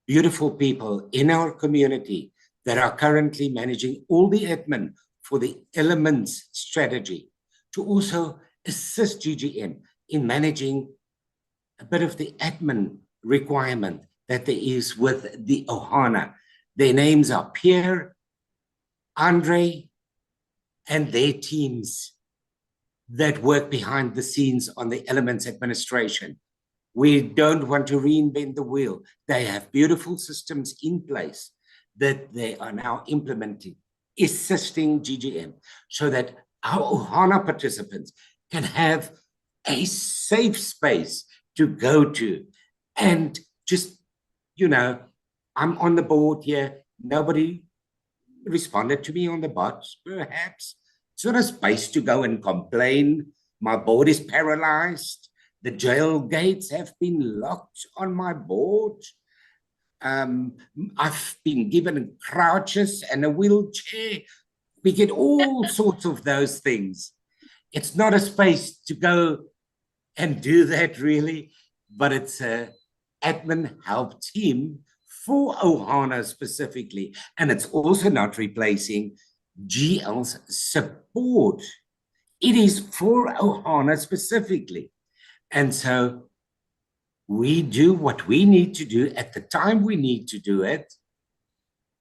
[SPEAKER 8] beautiful people in our community that are currently managing all the admin for the Elements strategy to also assist GGM in managing a bit of the admin requirement that there is with the Ohana. Their names are Pierre, Andre, and their teams that work behind the scenes on the Elements administration. We don't want to reinvent the wheel. They have beautiful systems in place that they are now implementing, assisting GGM, so that our Ohana participants can have a safe space to go to. And just, you know, I'm on the board here. Nobody responded to me on the bot, perhaps. It's not a space to go and complain. My board is paralyzed. The jail gates have been locked on my board. I've been given crouches and a wheelchair. We get all sorts of those things. It's not a space to go and do that, really, but it's an admin help team for Ohana specifically. And it's also not replacing GL's support. It is for Ohana specifically. And so we do what we need to do at the time we need to do it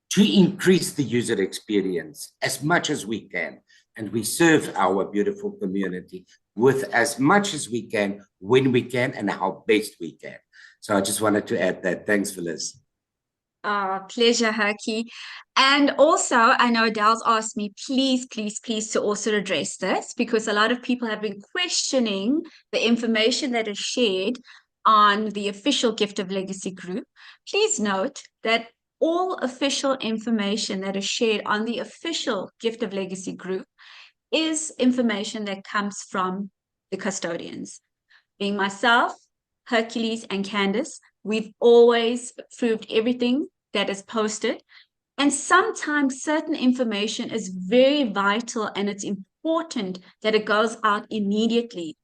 [SPEAKER 8] to increase the user experience as much as we can. And we serve our beautiful community with as much as we can, when we can, and how best we can. So I just wanted to add that. Thanks, Phyllis.
[SPEAKER 2] Pleasure, Herky. And also, I know Adele's asked me, please, please, please, to also address this, because a lot of people have been questioning the information that is shared on the official Gift of Legacy group. Please note that all official information that is shared on the official Gift of Legacy group is information that comes from the custodians. Being myself, Hercules, and Candace, we've always approved everything that is posted. And sometimes certain information is very vital and it's important that it goes out immediately.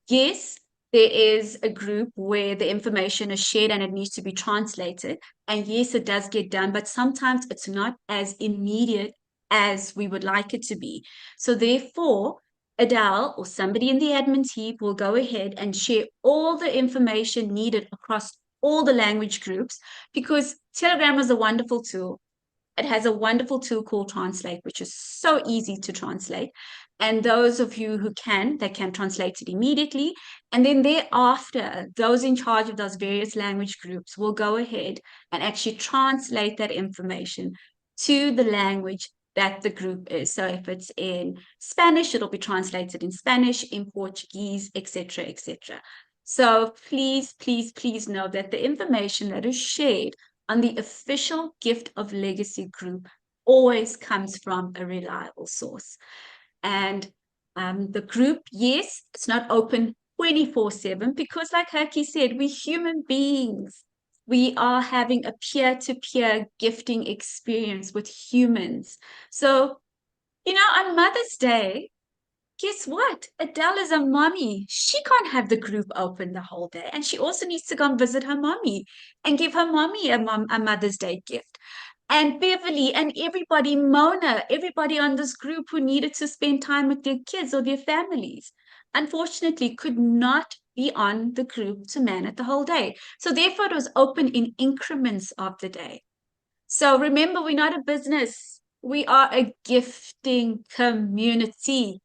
[SPEAKER 2] Yes, there is a group where the information is shared and it needs to be translated. And yes, it does get done, but sometimes it's not as immediate as we would like it to be. So therefore, Adele or somebody in the admin team will go ahead and share all the information needed across all the language groups, because Telegram is a wonderful tool. It has a wonderful tool called Translate, which is so easy to translate. And those of you who can, they can translate it immediately. And then thereafter, those in charge of those various language groups will go ahead and actually translate that information to the language that the group is. So if it's in Spanish, it'll be translated in Spanish, in Portuguese, etc., etc. So please, please, please know that the information that is shared on the official Gift of Legacy group always comes from a reliable source. And the group, yes, it's not open 24/7 because, like Haki said, we're human beings. We are having a peer-to-peer gifting experience with humans. So, you know, on Mother's Day, guess what? Adele is a mommy. She can't have the group open the whole day. And she also needs to go and visit her mommy and give her mommy a Mother's Day gift. And Beverly and everybody, Mona, everybody on this group who needed to spend time with their kids or their families, unfortunately could not be on the group to man it the whole day. So therefore it was open in increments of the day. So remember, we're not a business. We are a gifting community.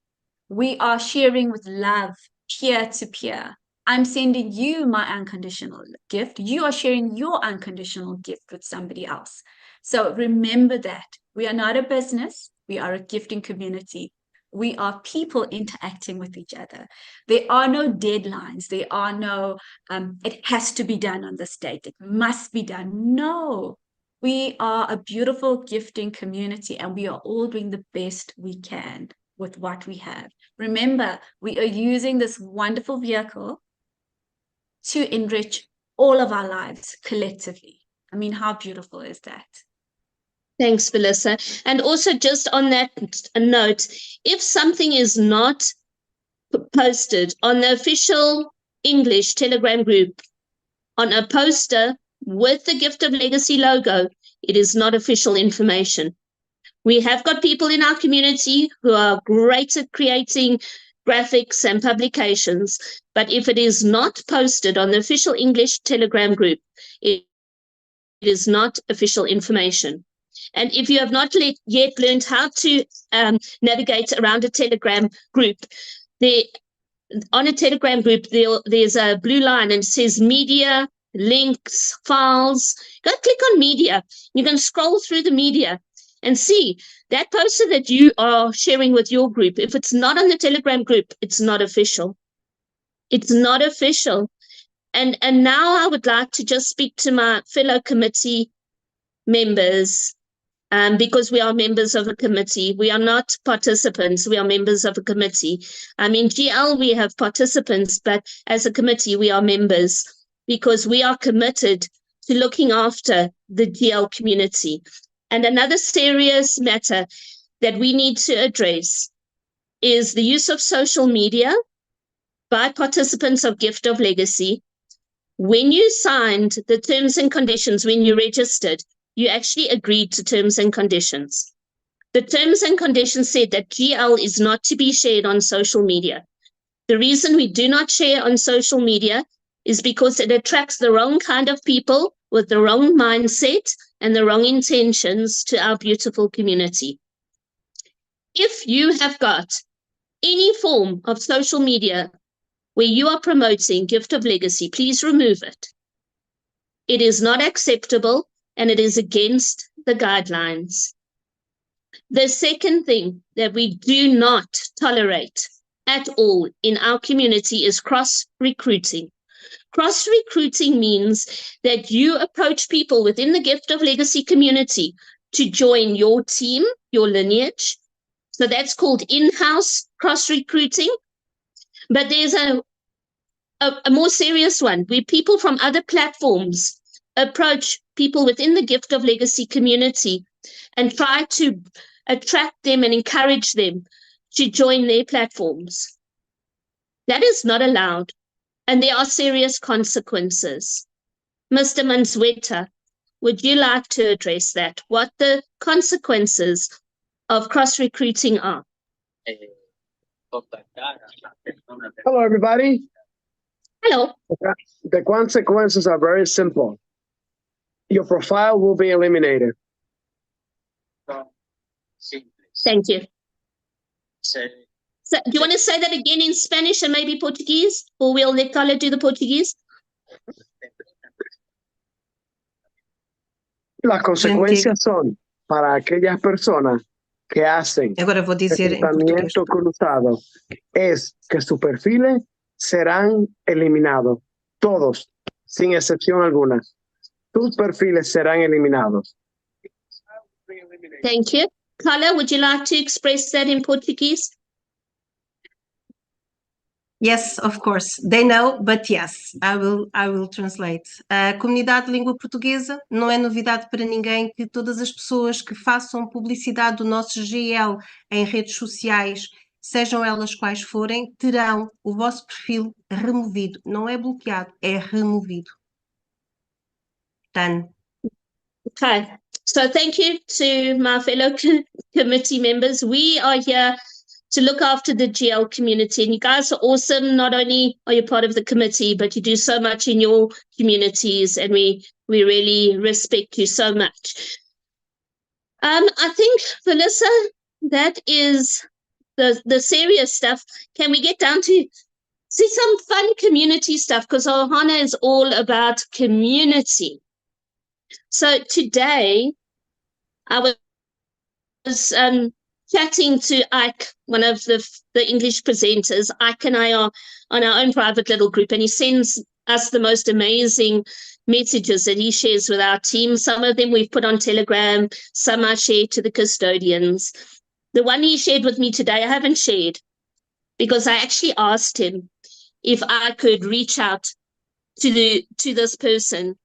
[SPEAKER 2] We are sharing with love, peer to peer. I'm sending you my unconditional gift. You are sharing your unconditional gift with somebody else. So remember that we are not a business. We are a gifting community. We are people interacting with each other. There are no deadlines. There are no, it has to be done on this date. It must be done. No, we are a beautiful gifting community and we are all doing the best we can with what we have. Remember, we are using this wonderful vehicle to enrich all of our lives collectively. I mean, how beautiful is that?
[SPEAKER 4] Thanks, Melissa. And also just on that note, if something is not posted on the official English Telegram group, on a poster with the Gift of Legacy logo, it is not official information. We have got people in our community who are great at creating graphics and publications, but if it is not posted on the official English Telegram group, it is not official information. And if you have not yet learned how to navigate around a Telegram group, on a Telegram group, there's a blue line and it says media, links, files. Go click on media. You can scroll through the media and see that poster that you are sharing with your group. If it's not on the Telegram group, it's not official. It's not official. And now I would like to just speak to my fellow committee members, because we are members of a committee. We are not participants. We are members of a committee. I mean, GL, we have participants, but as a committee, we are members because we are committed to looking after the GL community. And another serious matter that we need to address is the use of social media by participants of Gift of Legacy. When you signed the terms and conditions, when you registered, you actually agreed to terms and conditions. The terms and conditions said that GL is not to be shared on social media. The reason we do not share on social media is because it attracts the wrong kind of people with the wrong mindset and the wrong intentions to our beautiful community. If you have got any form of social media where you are promoting Gift of Legacy, please remove it. It is not acceptable and it is against the guidelines. The second thing that we do not tolerate at all in our community is cross-recruiting. Cross-recruiting means that you approach people within the Gift of Legacy community to join your team, your lineage. So that's called in-house cross-recruiting. But there's a more serious one where people from other platforms approach people within the Gift of Legacy community and try to attract them and encourage them to join their platforms. That is not allowed, and there are serious consequences. Mr. Manzweta, would you like to address that? What the consequences of cross-recruiting are?
[SPEAKER 10] Hello, everybody.
[SPEAKER 4] Hello.
[SPEAKER 10] The consequences are very simple. Your profile will be eliminated.
[SPEAKER 4] Thank you. So, do you want to say that again in Spanish and maybe Portuguese? Or will let Carla do the Portuguese?
[SPEAKER 10] Las consecuencias son para aquellas personas que hacen
[SPEAKER 1] Agora vou dizer em português.
[SPEAKER 10] reclutamiento cruzado es que sus perfiles serán eliminados, todos, sin excepción alguna. Tus perfiles serán eliminados.
[SPEAKER 4] Thank you. Carla, would you like to express that in Portuguese?
[SPEAKER 1] Yes, of course. They know, but yes, I will translate. A comunidade de língua portuguesa não é novidade para ninguém que todas as pessoas que façam publicidade do nosso GL em redes sociais, sejam elas quais forem, terão o vosso perfil removido. Não é bloqueado, é removido. Done.
[SPEAKER 4] Okay. So thank you to my fellow committee members. We are here to look after the GL community, and you guys are awesome. Not only are you part of the committee, but you do so much in your communities, and we really respect you so much. I think, Melissa, that is the serious stuff. Can we get down to see some fun community stuff? Because Ohana is all about community. So today, I was chatting to Ike, one of the English presenters. Ike and I are on our own private little group, and he sends us the most amazing messages that he shares with our team. Some of them we've put on Telegram, some I share to the custodians. The one he shared with me today, I haven't shared because I actually asked him if I could reach out to this person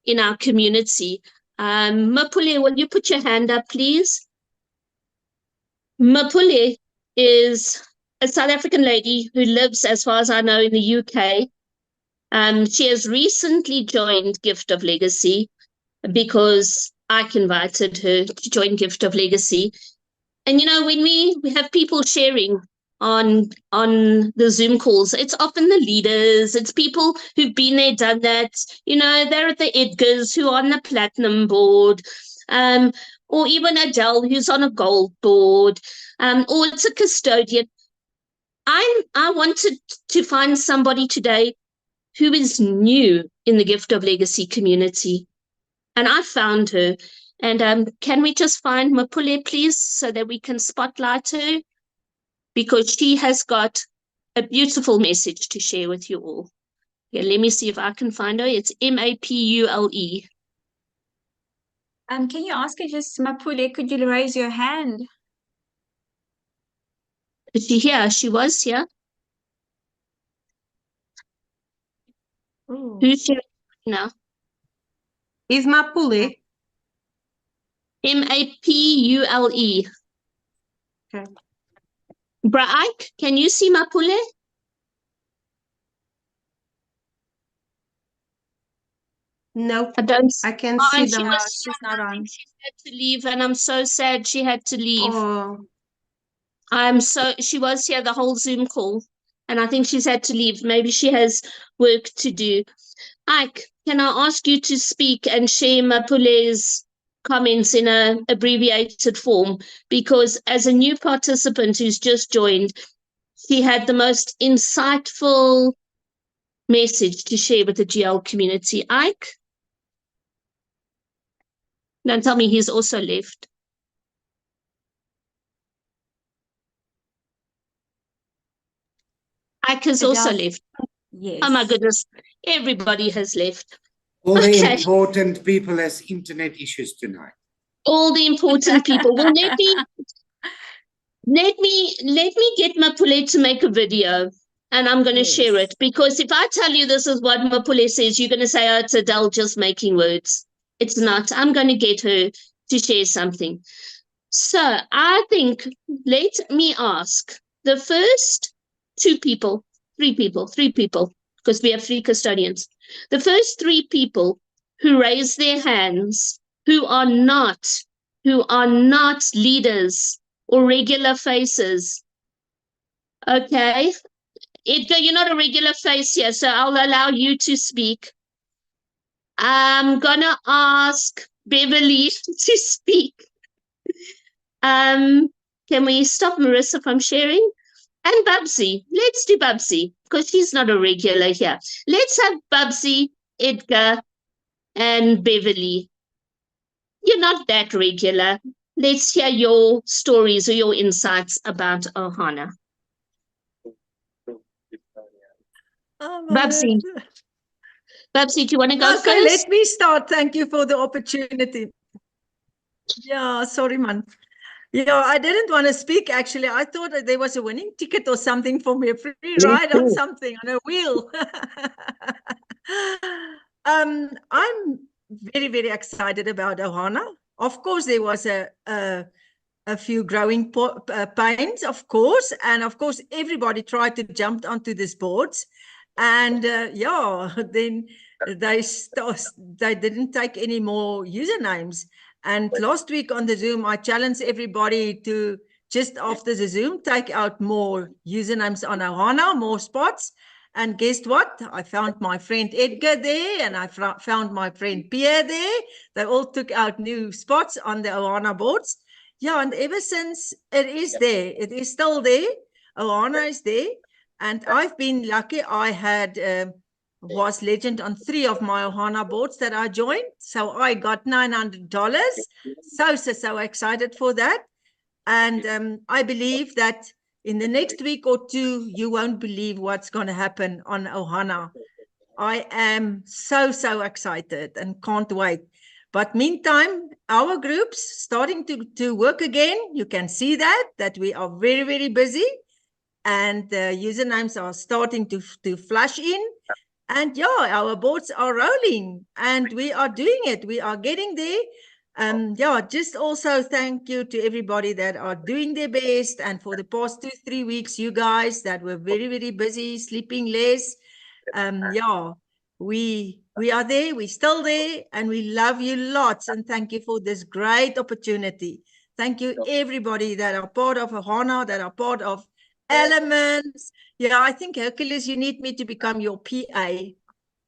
[SPEAKER 4] in our community. Mapule, will you put your hand up, please? Mapule is a South African lady who lives, as far as I know, in the UK. She has recently joined Gift of Legacy because I invited her to join Gift of Legacy. And, you know, when we have people sharing on the Zoom calls, it's often the leaders, it's people who've been there, done that, you know, they're at the Edgars who are on the platinum board, or even Adele who's on a gold board, or it's a custodian. I wanted to find somebody today who is new in the Gift of Legacy community. And I found her. And can we just find Mapule, please, so that we can spotlight her? Because she has got a beautiful message to share with you all. Yeah, let me see if I can find her. It's Mapule.
[SPEAKER 2] Can you ask her just, Mapule, could you raise your hand?
[SPEAKER 4] Is she here? She was here.
[SPEAKER 2] Ooh.
[SPEAKER 4] Who's here now?
[SPEAKER 1] Is Mapule?
[SPEAKER 4] Mapule.
[SPEAKER 1] Okay.
[SPEAKER 4] Braik, can you see Mapule?
[SPEAKER 1] No,
[SPEAKER 4] I don't.
[SPEAKER 1] I can
[SPEAKER 4] Oh,
[SPEAKER 1] see
[SPEAKER 4] and she
[SPEAKER 1] them.
[SPEAKER 4] was
[SPEAKER 2] She's not on.
[SPEAKER 4] She had to leave, and I'm so sad she had to leave.
[SPEAKER 1] Oh,
[SPEAKER 4] She was here the whole Zoom call, and I think she's had to leave. Maybe she has work to do. Ike, can I ask you to speak and share Mapule's comments in an abbreviated form? Because as a new participant who's just joined, she had the most insightful message to share with the GL community. Ike? Don't tell me he's also left. Ike has also left.
[SPEAKER 2] Yes.
[SPEAKER 4] Oh my goodness. Everybody has left.
[SPEAKER 8] All the
[SPEAKER 4] Okay.
[SPEAKER 8] important people has internet issues tonight.
[SPEAKER 4] All the important people. Well, let me get Mapule to make a video, and I'm going to share it, because if I tell you this is what Mapule says, you're going to say, oh, it's Adele just making words. It's not. I'm going to get her to share something. So I think, let me ask the first three people, because we have 3 custodians. The first 3 people who raise their hands, who are not leaders or regular faces. Okay. Edgar, you're not a regular face here, so I'll allow you to speak. I'm gonna ask Beverly to speak. Can we stop Marissa from sharing? And Babsy. Let's do Babsy, because she's not a regular here. Let's have Babsy, Edgar, and Beverly. You're not that regular. let's hear your stories or your insights about Ohana.
[SPEAKER 11] Oh,
[SPEAKER 4] Babsi, Babsi, do you want to go
[SPEAKER 11] okay,
[SPEAKER 4] first?
[SPEAKER 11] let me start. Thank you for the opportunity. Yeah, sorry, man. Yeah, I didn't want to speak, actually. I thought that there was a winning ticket or something for me, a free ride on something, on a wheel. I'm very, very excited about Ohana. Of course, there was a few growing pains, of course. And of course, everybody tried to jump onto these boards. And yeah, then they didn't take any more usernames. And last week on the Zoom, I challenged everybody to just after the Zoom, take out more usernames on Ohana, more spots. And guess what? I found my friend Edgar there, and I found my friend Pierre there. They all took out new spots on the Ohana boards. Yeah, and ever since it is there, it is still there. Ohana is there. And I've been lucky. I had was legend on 3 of my Ohana boards that I joined. So I got $900. So excited for that. And I believe that in the next week or two, you won't believe what's going to happen on Ohana. I am so excited and can't wait. But meantime, our group's starting to work again. You can see that we are very, very busy. And the usernames are starting to flush in. And yeah, our boards are rolling and we are doing it. We are getting there. Yeah, just also thank you to everybody that are doing their best. And for the past 2-3 weeks, you guys that were very, very busy, sleeping less. Yeah, we are there. We're still there. And we love you lots. And thank you for this great opportunity. Thank you, everybody that are part of Ohana, that are part of Elements. Yeah, I think, Hercules, you need me to become your PA.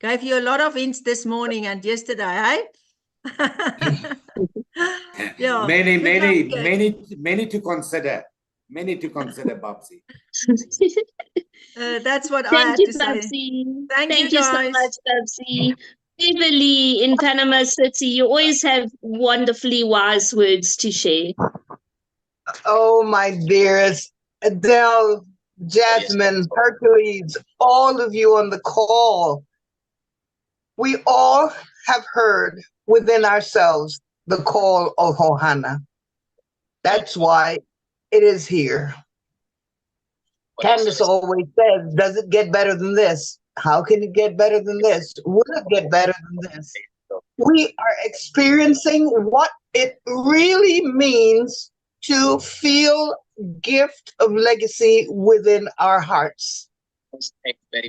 [SPEAKER 11] Gave you a lot of hints this morning and yesterday, eh? Yeah.
[SPEAKER 8] Many to consider. Many to consider, Babsi.
[SPEAKER 11] That's what I had to say. Thank you,
[SPEAKER 4] so
[SPEAKER 11] guys.
[SPEAKER 4] much, Babsi. Beverly in Panama City, you always have wonderfully wise words to share.
[SPEAKER 7] Oh, my dearest. Adele, Jasmine, Hercules, all of you on the call. We all have heard within ourselves the call of Ohana. That's why it is here. Candace always says, does it get better than this? How can it get better than this? Will it get better than this? We are experiencing what it really means to feel gift of legacy within our hearts.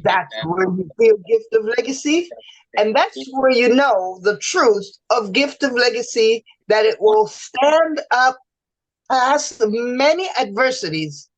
[SPEAKER 7] That's where you feel gift of legacy. And that's where you know the truth of gift of legacy, that it will stand up past many adversities,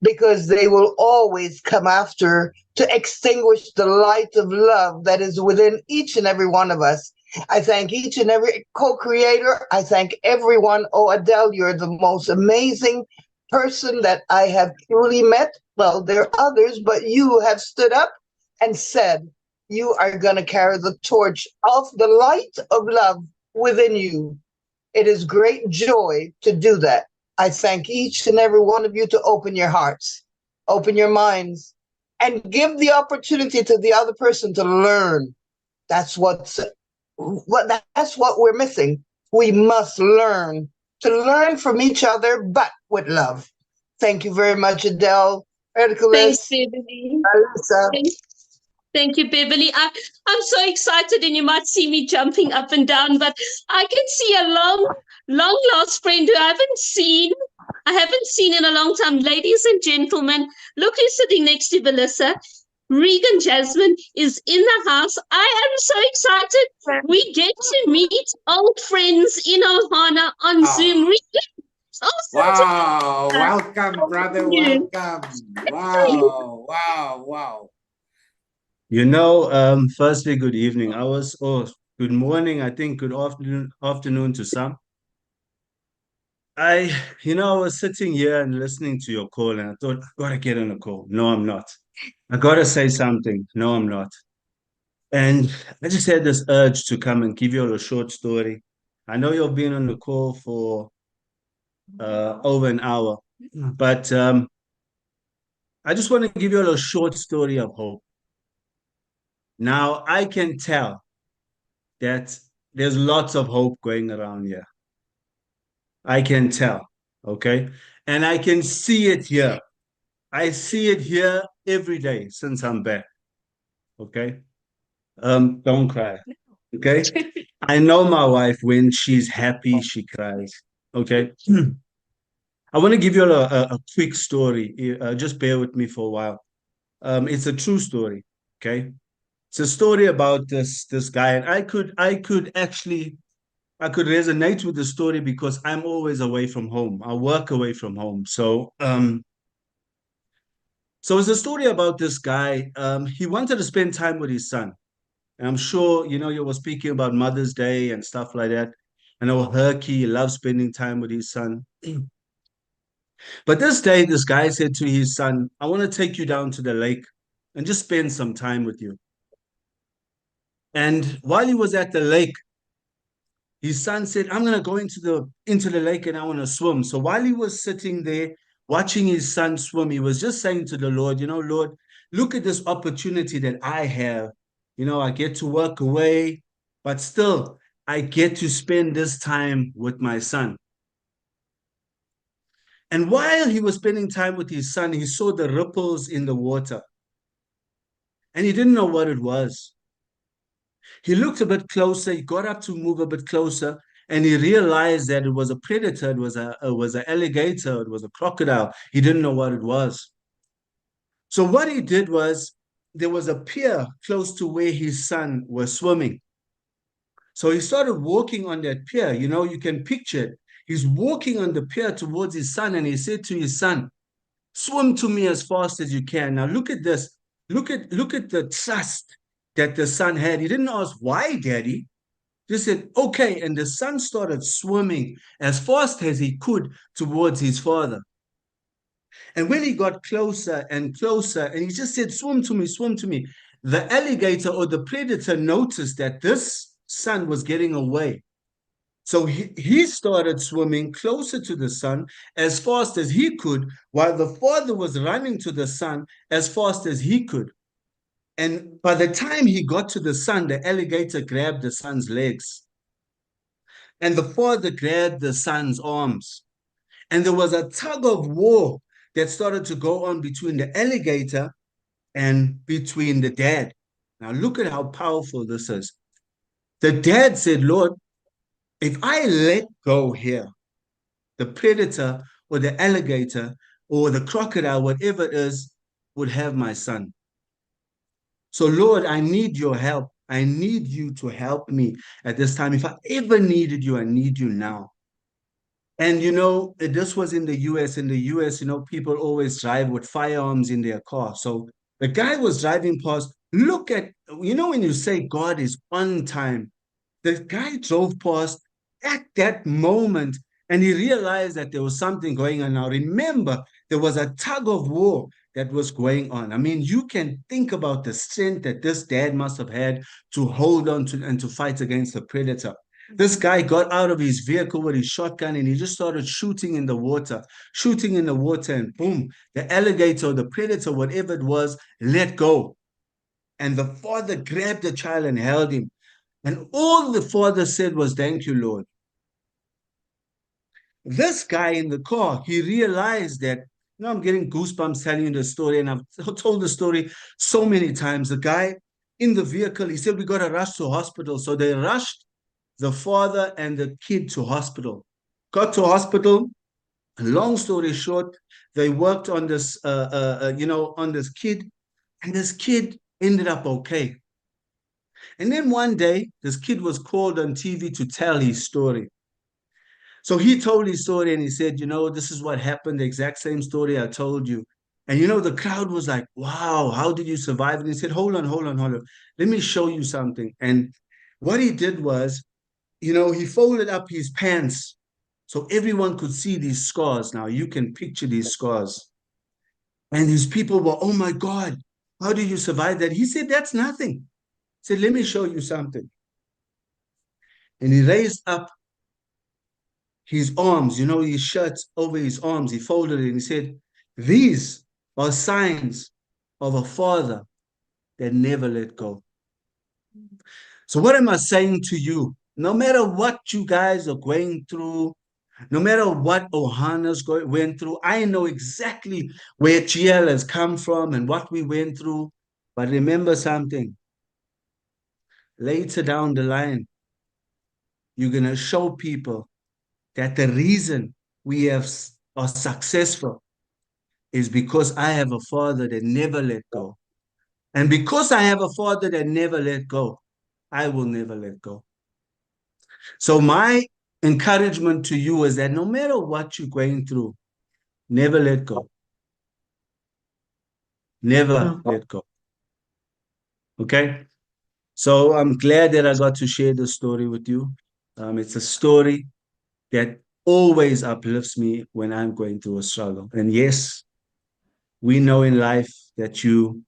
[SPEAKER 7] because they will always come after to extinguish the light of love that is within each and every one of us. I thank each and every co-creator. I thank everyone. Oh, Adele, you're the most amazing person that I have truly met. Well, there are others, but you have stood up and said you are going to carry the torch of the light of love within you. It is great joy to do that. I thank each and every one of you to open your hearts, open your minds, and give the opportunity to the other person to learn. That's what we're missing. We must learn to learn from each other, but with love. Thank you very much, Adele, Hercules, Alyssa.
[SPEAKER 4] Thank you, Beverly. I'm so excited, and you might see me jumping up and down, but I can see a long lost friend who I haven't seen in a long time. Ladies and gentlemen, look who's sitting next to Melissa. Regan Jasmine is in the house. I am so excited. We get to meet old friends in Ohana on Zoom.
[SPEAKER 8] Wow, welcome, brother, welcome. Wow.
[SPEAKER 12] You know, firstly, good evening. Good morning, I think, good afternoon to some. I was sitting here and listening to your call, and I thought, I gotta get on a call. No, I'm not. I gotta say something. No, I'm not. And I just had this urge to come and give you all a short story. I know you've been on the call for over an hour. But I just want to give you a short story of hope. Now, I can tell that there's lots of hope going around here. I can tell, okay? And I can see it here. I see it here every day since I'm back, okay? Don't cry, okay? I know my wife, when she's happy, she cries, okay? I want to give you a quick story. Just bear with me for a while. It's a true story, okay? It's a story about this guy, and I could resonate with the story because I'm always away from home. I work away from home. So it's a story about this guy. He wanted to spend time with his son. And I'm sure, you were speaking about Mother's Day and stuff like that. I know Herky loves spending time with his son. But this day, this guy said to his son, I want to take you down to the lake and just spend some time with you. And while he was at the lake, his son said, I'm going to go into the lake and I want to swim. So while he was sitting there watching his son swim, he was just saying to the Lord, Lord, look at this opportunity that I have. I get to work away, but still I get to spend this time with my son. And while he was spending time with his son, he saw the ripples in the water. And he didn't know what it was. He looked a bit closer, he got up to move a bit closer, and he realized that it was a predator, it was an alligator, it was a crocodile. He didn't know what it was. So what he did was, there was a pier close to where his son was swimming. So he started walking on that pier. You can picture it. He's walking on the pier towards his son, and he said to his son, swim to me as fast as you can. Now look at this. Look at the trust that the son had. He didn't ask, why, Daddy? Just said, okay. And the son started swimming as fast as he could towards his father. And when he got closer and closer, and he just said, swim to me, swim to me, the alligator or the predator noticed that this son was getting away. So he started swimming closer to the son as fast as he could, while the father was running to the son as fast as he could. And by the time he got to the son, the alligator grabbed the son's legs. And the father grabbed the son's arms. And there was a tug of war that started to go on between the alligator and between the dad. Now look at how powerful this is. The dad said, Lord, if I let go here, the predator or the alligator or the crocodile, whatever it is, would have my son. So Lord, I need your help. I need you to help me at this time. If I ever needed you, I need you now. And this was in the US. In the US, people always drive with firearms in their car. So the guy was driving past. Look at, when you say God is on time, the guy drove past at that moment and he realized that there was something going on. Now, remember, there was a tug of war that was going on. I mean, you can think about the strength that this dad must have had to hold on to and to fight against the predator. This guy got out of his vehicle with his shotgun and he just started shooting in the water, and boom, the alligator, the predator, whatever it was, let go. And the father grabbed the child and held him. And all the father said was, thank you, Lord. This guy in the car, he realized that, I'm getting goosebumps telling you the story, and I've told the story so many times. The guy in the vehicle, he said, we got to rush to hospital. So they rushed the father and the kid to hospital. Got to hospital. Long story short, they worked on this, on this kid, and this kid ended up okay. And then one day, this kid was called on TV to tell his story. So he told his story and he said, this is what happened, the exact same story I told you. And, the crowd was like, wow, how did you survive? And he said, hold on. Let me show you something. And what he did was, he folded up his pants so everyone could see these scars. Now you can picture these scars. And these people were, oh my God, how did you survive that? He said, that's nothing. He said, let me show you something. And he raised up his arms, you know, his shirt over his arms. He folded it and he said, "These are signs of a father that never let go." So what am I saying to you? No matter what you guys are going through, no matter what Ohana's went through, I know exactly where GL has come from and what we went through. But remember something. Later down the line, you're going to show people that the reason we are successful is because I have a father that never let go. And because I have a father that never let go, I will never let go. So my encouragement to you is that no matter what you're going through, never let go. Never let go. Okay? So I'm glad that I got to share this story with you. It's a story that always uplifts me when I'm going through a struggle. And yes, we know in life that you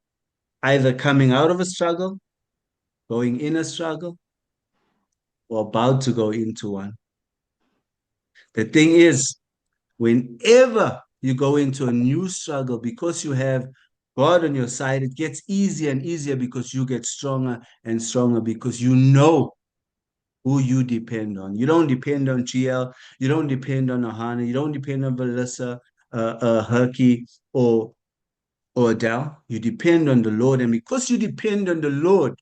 [SPEAKER 12] either coming out of a struggle, going in a struggle, or about to go into one. The thing is, whenever you go into a new struggle, because you have God on your side, it gets easier and easier because you get stronger and stronger because you know who you depend on. You don't depend on GL, you don't depend on Ohana, you don't depend on Melissa, Herky, or Adele. You depend on the Lord. And because you depend on the Lord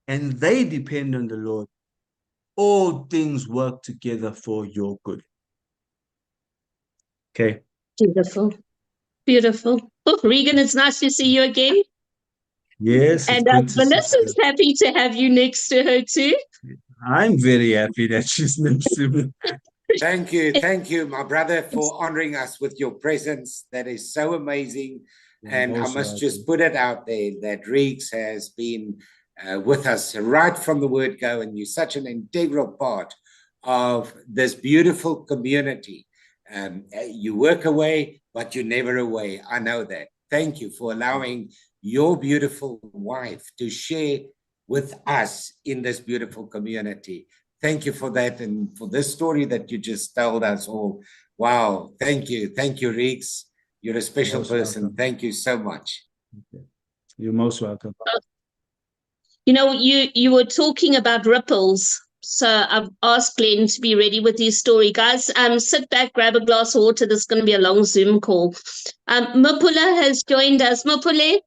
[SPEAKER 12] and they depend on the Lord, all things work together for your good. Okay.
[SPEAKER 4] Beautiful. Beautiful. Oh, Regan, it's nice to see you again.
[SPEAKER 12] Yes,
[SPEAKER 4] and
[SPEAKER 12] it's good to see
[SPEAKER 4] Melissa's
[SPEAKER 12] you.
[SPEAKER 4] happy to have you next to her too.
[SPEAKER 12] I'm very happy that she's next to me.
[SPEAKER 8] Thank you, my brother, for honoring us with your presence. That is so amazing. And I must just put it out there that Reeks has been with us right from the word go, and you're such an integral part of this beautiful community. You work away, but you're never away. I know that. Thank you for allowing your beautiful wife to share with us in this beautiful community. Thank you for that and for this story that you just told us all. Wow. Thank you. Thank you, Reeks. You're a special person. Welcome. Thank you so much.
[SPEAKER 12] You're most welcome.
[SPEAKER 4] You know, you were talking about ripples. So I've asked Glenn to be ready with his story. Guys, sit back, grab a glass of water. This is going to be a long Zoom call. Mapula has joined us. Mapule,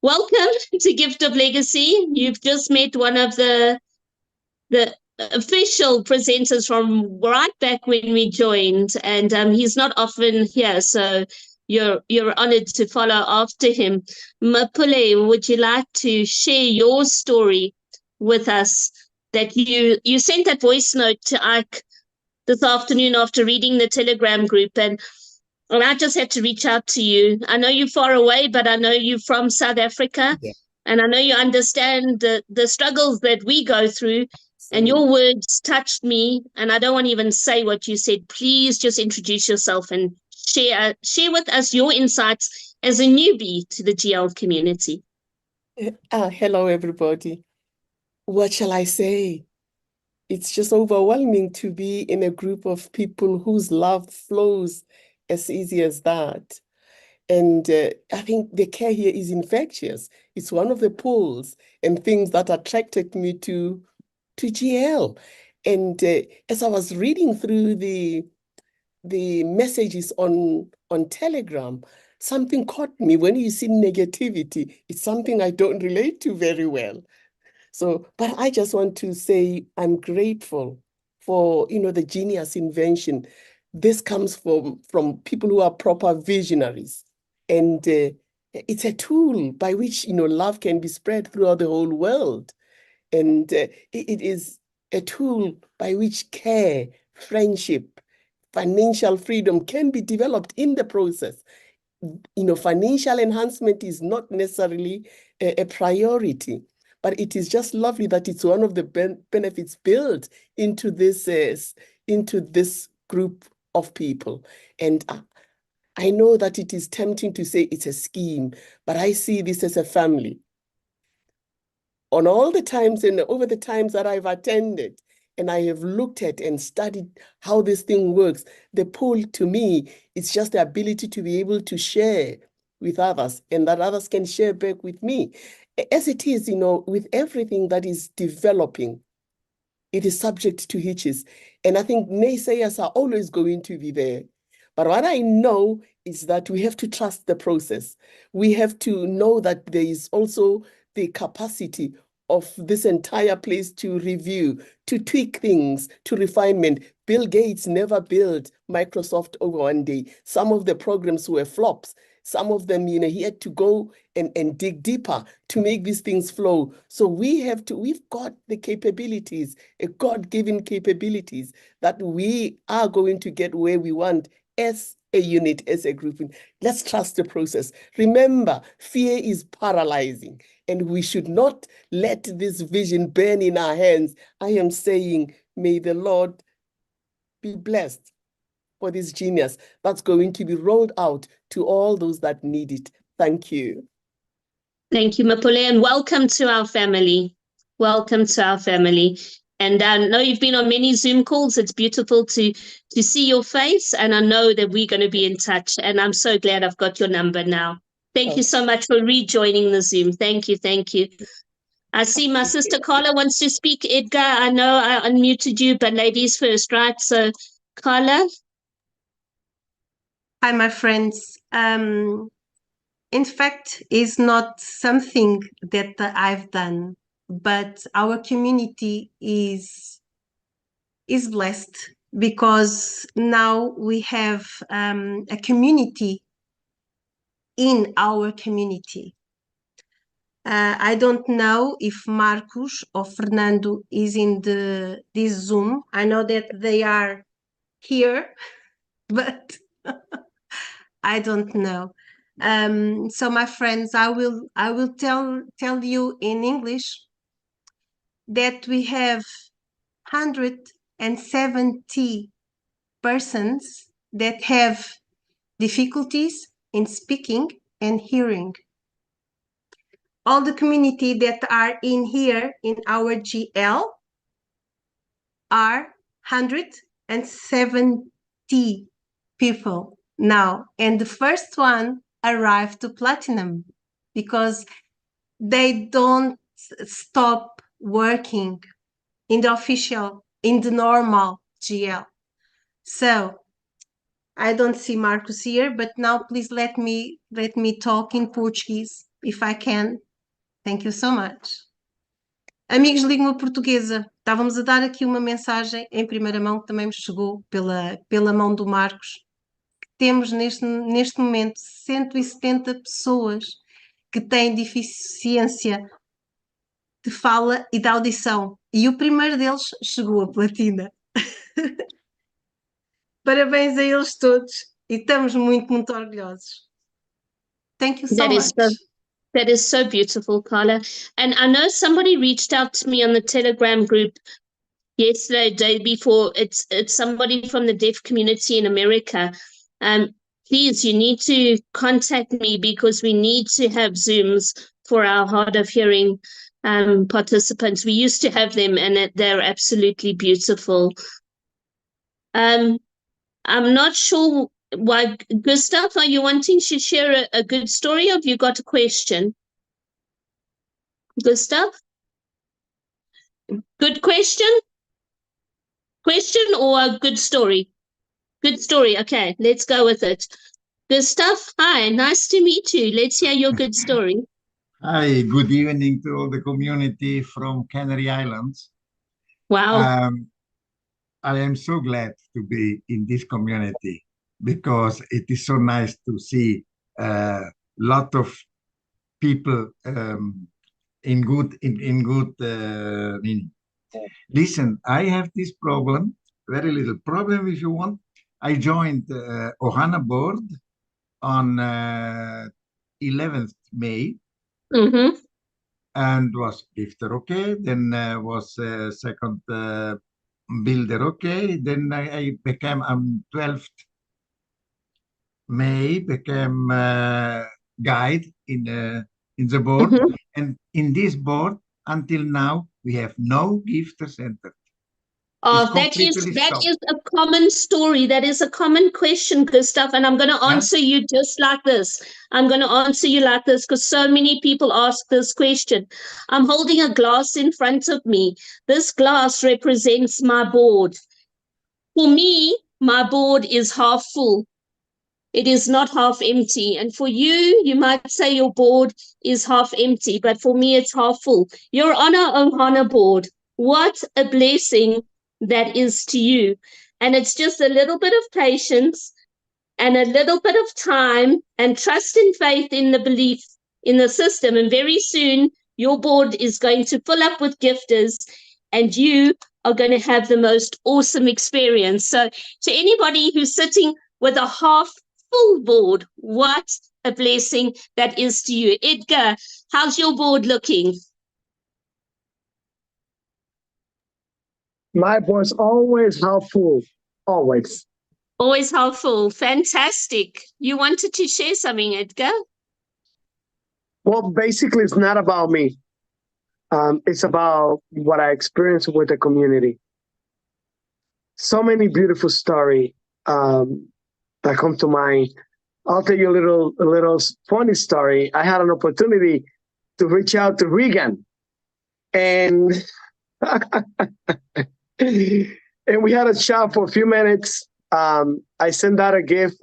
[SPEAKER 4] welcome to Gift of Legacy. You've just met one of the official presenters from right back when we joined, and he's not often here, so you're honored to follow after him. Mapule, would you like to share your story with us? That you sent that voice note to Ike this afternoon after reading the Telegram group, and I just had to reach out to you. I know you're far away, but I know you're from South Africa, and I know you understand the struggles that we go through. And your words touched me, and I don't want to even say what you said. Please just introduce yourself and share with us your insights as a newbie to the GL community.
[SPEAKER 13] Hello, everybody. What shall I say? It's just overwhelming to be in a group of people whose love flows as easy as that. And I think the care here is infectious. It's one of the pulls and things that attracted me to GL. And as I was reading through the messages on Telegram, something caught me. When you see negativity, it's something I don't relate to very well. So, but I just want to say I'm grateful for, the genius invention. This comes from people who are proper visionaries. And it's a tool by which, love can be spread throughout the whole world. And it is a tool by which care, friendship, financial freedom can be developed in the process. Financial enhancement is not necessarily a priority, but it is just lovely that it's one of the benefits built into this group of people. And I know that it is tempting to say it's a scheme, but I see this as a family. On all the times and over the times that I've attended, and I have looked at and studied how this thing works, the pull to me is just the ability to be able to share with others and that others can share back with me. As it is, with everything that is developing, it is subject to hitches. And I think naysayers are always going to be there. But what I know is that we have to trust the process. We have to know that there is also the capacity of this entire place to review, to tweak things, to refinement. Bill Gates never built Microsoft over one day. Some of the programs were flops. Some of them, he had to go and dig deeper to make these things flow. So we've got the capabilities, God-given capabilities that we are going to get where we want as a unit, as a group. Let's trust the process. Remember, fear is paralyzing, and we should not let this vision burn in our hands. I am saying, may the Lord be blessed for this genius that's going to be rolled out to all those that need it. Thank you.
[SPEAKER 4] Thank you, Mapule, and welcome to our family. Welcome to our family. And I know you've been on many Zoom calls. It's beautiful to see your face, and I know that we're going to be in touch. And I'm so glad I've got your number now. Thank you so much for rejoining the Zoom. Thank you, thank you. I see my sister Carla wants to speak. Edgar, I know I unmuted you, but ladies first, right? So, Carla.
[SPEAKER 1] Hi, my friends. In fact, it's not something that I've done, but our community is blessed because now we have a community in our community. I don't know if Marcos or Fernando is in this Zoom. I know that they are here, but I don't know. So my friends, I will tell you in English that we have 170 persons that have difficulties in speaking and hearing. All the community that are in here in our GL are 170 people now, and the first one arrived to platinum because they don't stop working in the normal GL. So I don't see Marcos here, but now please let me talk in Portuguese if I can. Thank you so much. Amigos de língua portuguesa, estávamos a dar aqui uma mensagem em primeira mão que também me chegou pela mão do Marcos. Temos neste momento 170 pessoas que têm deficiência de fala e de audição. E o primeiro deles chegou a platina. Parabéns a eles todos e estamos muito, muito orgulhosos. Thank you so much.
[SPEAKER 4] That is so beautiful, Carla. And I know somebody reached out to me on the Telegram group yesterday, day before. It's somebody from the deaf community in America. Please, you need to contact me because we need to have Zooms for our hard of hearing participants. We used to have them and they're absolutely beautiful. I'm not sure why, Gustav, are you wanting to share a good story or have you got a question? Gustav? Good question? Question or a good story? Good story. Okay, let's go with it. Gustav, hi, nice to meet you. Let's hear your good story.
[SPEAKER 14] Hi, good evening to all the community from Canary Islands.
[SPEAKER 4] Wow.
[SPEAKER 14] I am so glad to be in this community because it is so nice to see a lot of people in good meaning. Listen, I have this problem, very little problem if you want. I joined Ohana board on 11th May and was gifter okay, then was second builder okay, then I became 12th May became guide in the board, and in this board until now we have no gifter center.
[SPEAKER 4] Oh, that is a common story. That is a common question, Gustav, and I'm going to answer you just like this. I'm going to answer you like this because so many people ask this question. I'm holding a glass in front of me. This glass represents my board. For me, my board is half full. It is not half empty. And for you, you might say your board is half empty, but for me, it's half full. You're on our Ohana board. What a blessing that is to you. And it's just a little bit of patience and a little bit of time and trust and faith in the belief in the system. And very soon, your board is going to fill up with gifters and you are going to have the most awesome experience. So to anybody who's sitting with a half full board, what a blessing that is to you. Edgar, how's your board looking?
[SPEAKER 10] My board's always half full, always.
[SPEAKER 4] Always half full. Fantastic. You wanted to share something, Edgar?
[SPEAKER 10] Well, basically, it's not about me. It's about what I experienced with the community. So many beautiful stories that come to mind. I'll tell you a little funny story. I had an opportunity to reach out to Regan, and and we had a chat for a few minutes. I sent out a gift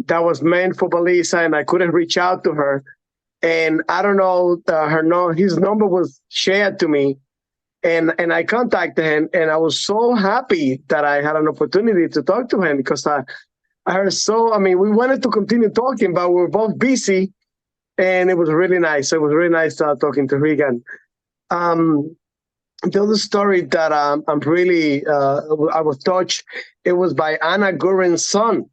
[SPEAKER 10] that was meant for Belisa, and I couldn't reach out to her. And I don't know, his number was shared to me, and I contacted him, and I was so happy that I had an opportunity to talk to him because I heard we wanted to continue talking, but we were both busy, and it was really nice. It was really nice talking to Regan. The other story that I'm really, I was touched, it was by Anna Gurin's son,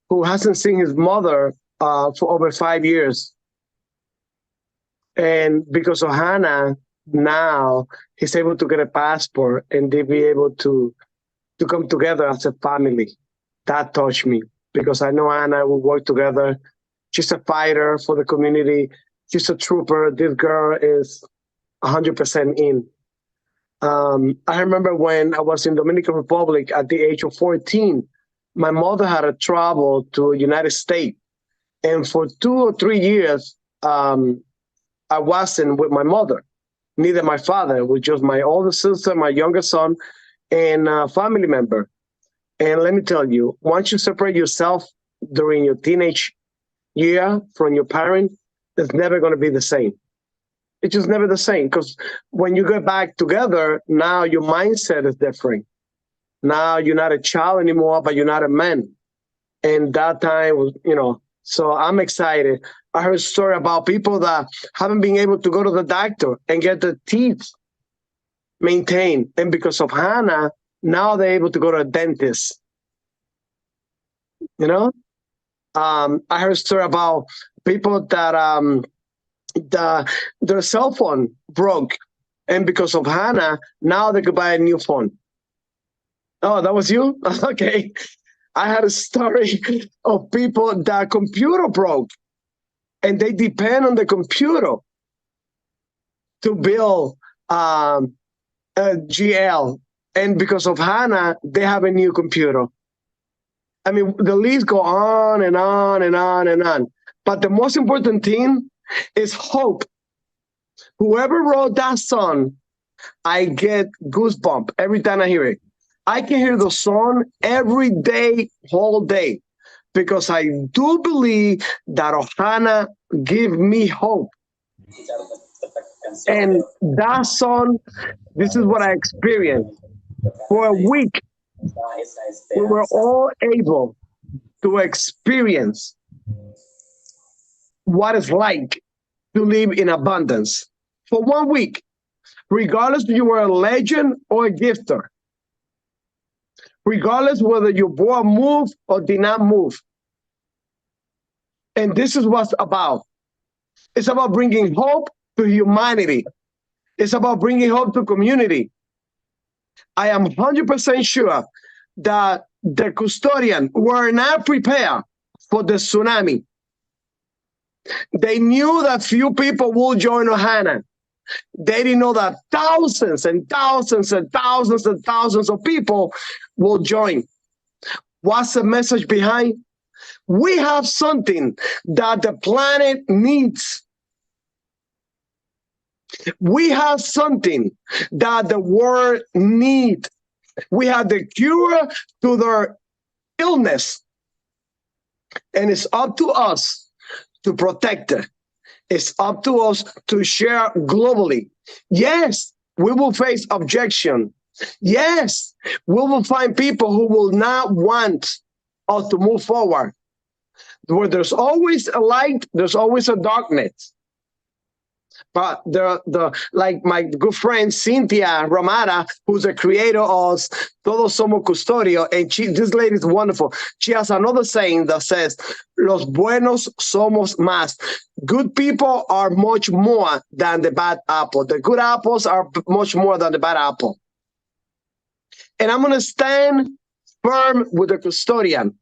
[SPEAKER 10] who hasn't seen his mother for over 5 years. And because of Hannah, now he's able to get a passport and they be able to come together as a family. That touched me because I know Anna will work together. She's a fighter for the community. She's a trooper. This girl is 100% in. I remember when I was in Dominican Republic at the age of 14, my mother had to travel to United States. And for 2 or 3 years, I wasn't with my mother, neither my father. It was just my older sister, my younger son, and a family member. And let me tell you, once you separate yourself during your teenage year from your parent, it's never going to be the same. It's just never the same because when you get back together, now your mindset is different. Now you're not a child anymore, but you're not a man. And that time was, so I'm excited. I heard a story about people that haven't been able to go to the doctor and get their teeth maintained. And because of Hannah, now they're able to go to a dentist. I heard a story about people that their cell phone broke. And because of Hannah, now they could buy a new phone. Oh, that was you? Okay. I had a story of people that computer broke and they depend on the computer to build a GL. And because of Hannah, they have a new computer. I mean, the list go on and on and on and on. But the most important thing is hope. Whoever wrote that song, I get goosebumps every time I hear it. I can hear the song every day, whole day, because I do believe that Ohana give me hope. And that song, this is what I experienced. For a week, we were all able to experience what it's like to live in abundance. For 1 week, regardless if you were a legend or a gifter, regardless whether your board moved or did not move. And this is what's about. It's about bringing hope to humanity. It's about bringing hope to community. I am 100% sure that the custodians were not prepared for the tsunami. They knew that few people would join Ohana. They didn't know that thousands and thousands and thousands and thousands of people will join. What's the message behind? We have something that the planet needs. We have something that the world needs. We have the cure to their illness. And it's up to us to protect it. It's up to us to share globally. Yes, we will face objection. Yes, we will find people who will not want us to move forward. Where there's always a light, there's always a darkness. But like my good friend Cynthia Romara, who's the creator of Todos Somos Custodio, and this lady is wonderful. She has another saying that says, "Los buenos somos más." Good people are much more than the bad apple. The good apples are much more than the bad apple. And I'm going to stand firm with the custodian.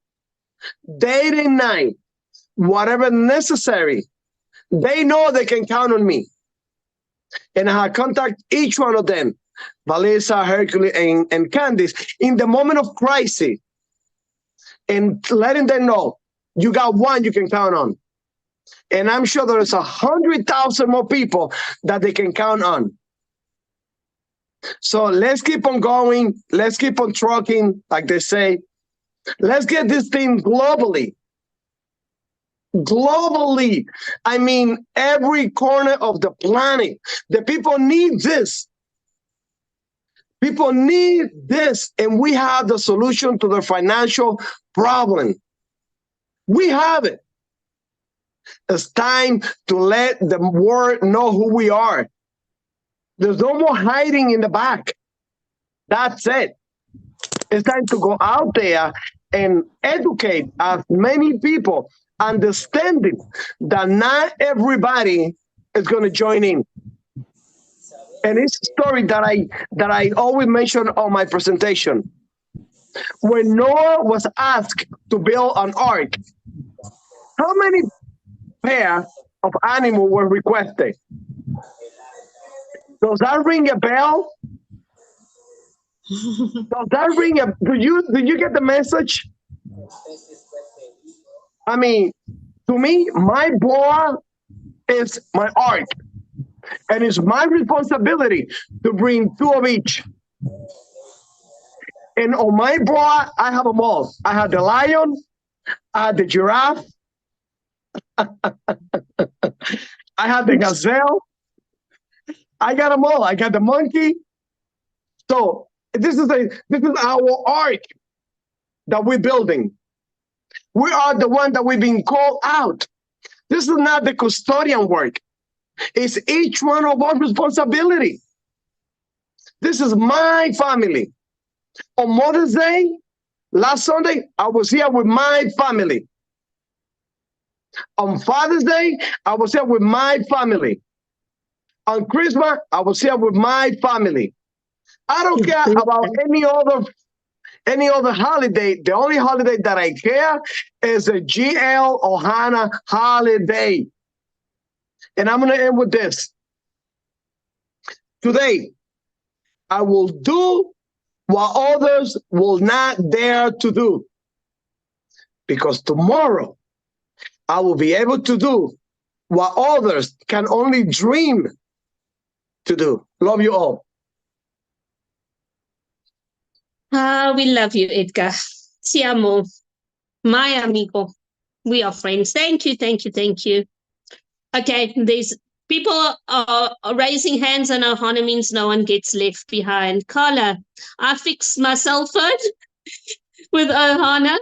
[SPEAKER 10] Day and night, whatever necessary, they know they can count on me. And I contact each one of them, Valesa, Hercules, and Candice, in the moment of crisis, and letting them know, you got one you can count on. And I'm sure there's 100,000 more people that they can count on. So let's keep on going. Let's keep on trucking, like they say. Let's get this thing globally. Globally. I mean, every corner of the planet. The people need this. People need this, and we have the solution to their financial problem. We have it. It's time to let the world know who we are. There's no more hiding in the back. That's it. It's time to go out there and educate as many people, understanding that not everybody is going to join in. And it's a story that I always mention on my presentation. When Noah was asked to build an ark, how many pair of animals were requested? Does that ring a bell? Does that ring a? Do you get the message? I mean, to me, my boy is my ark, and it's my responsibility to bring 2 of each. And on my board, I have them all. I have the lion, I have the giraffe, I have the gazelle. I got them all. I got the monkey. So this is our ark that we're building. We are the one that we've been called out. This is not the custodian work. It's each one of our responsibility. This is my family. On Mother's Day, last Sunday, I was here with my family. On Father's Day, I was here with my family. On Christmas, I was here with my family. I don't care about any other holiday. The only holiday that I care is the GL Ohana holiday. And I'm going to end with this. Today, I will do what others will not dare to do. Because tomorrow, I will be able to do what others can only dream to do. Love you all.
[SPEAKER 4] We love you, Edgar. Siamo. My amigo. We are friends. Thank you, thank you, thank you. Okay, there's people are raising hands, and Ohana means no one gets left behind. Carla, I fixed my cell phone with Ohana,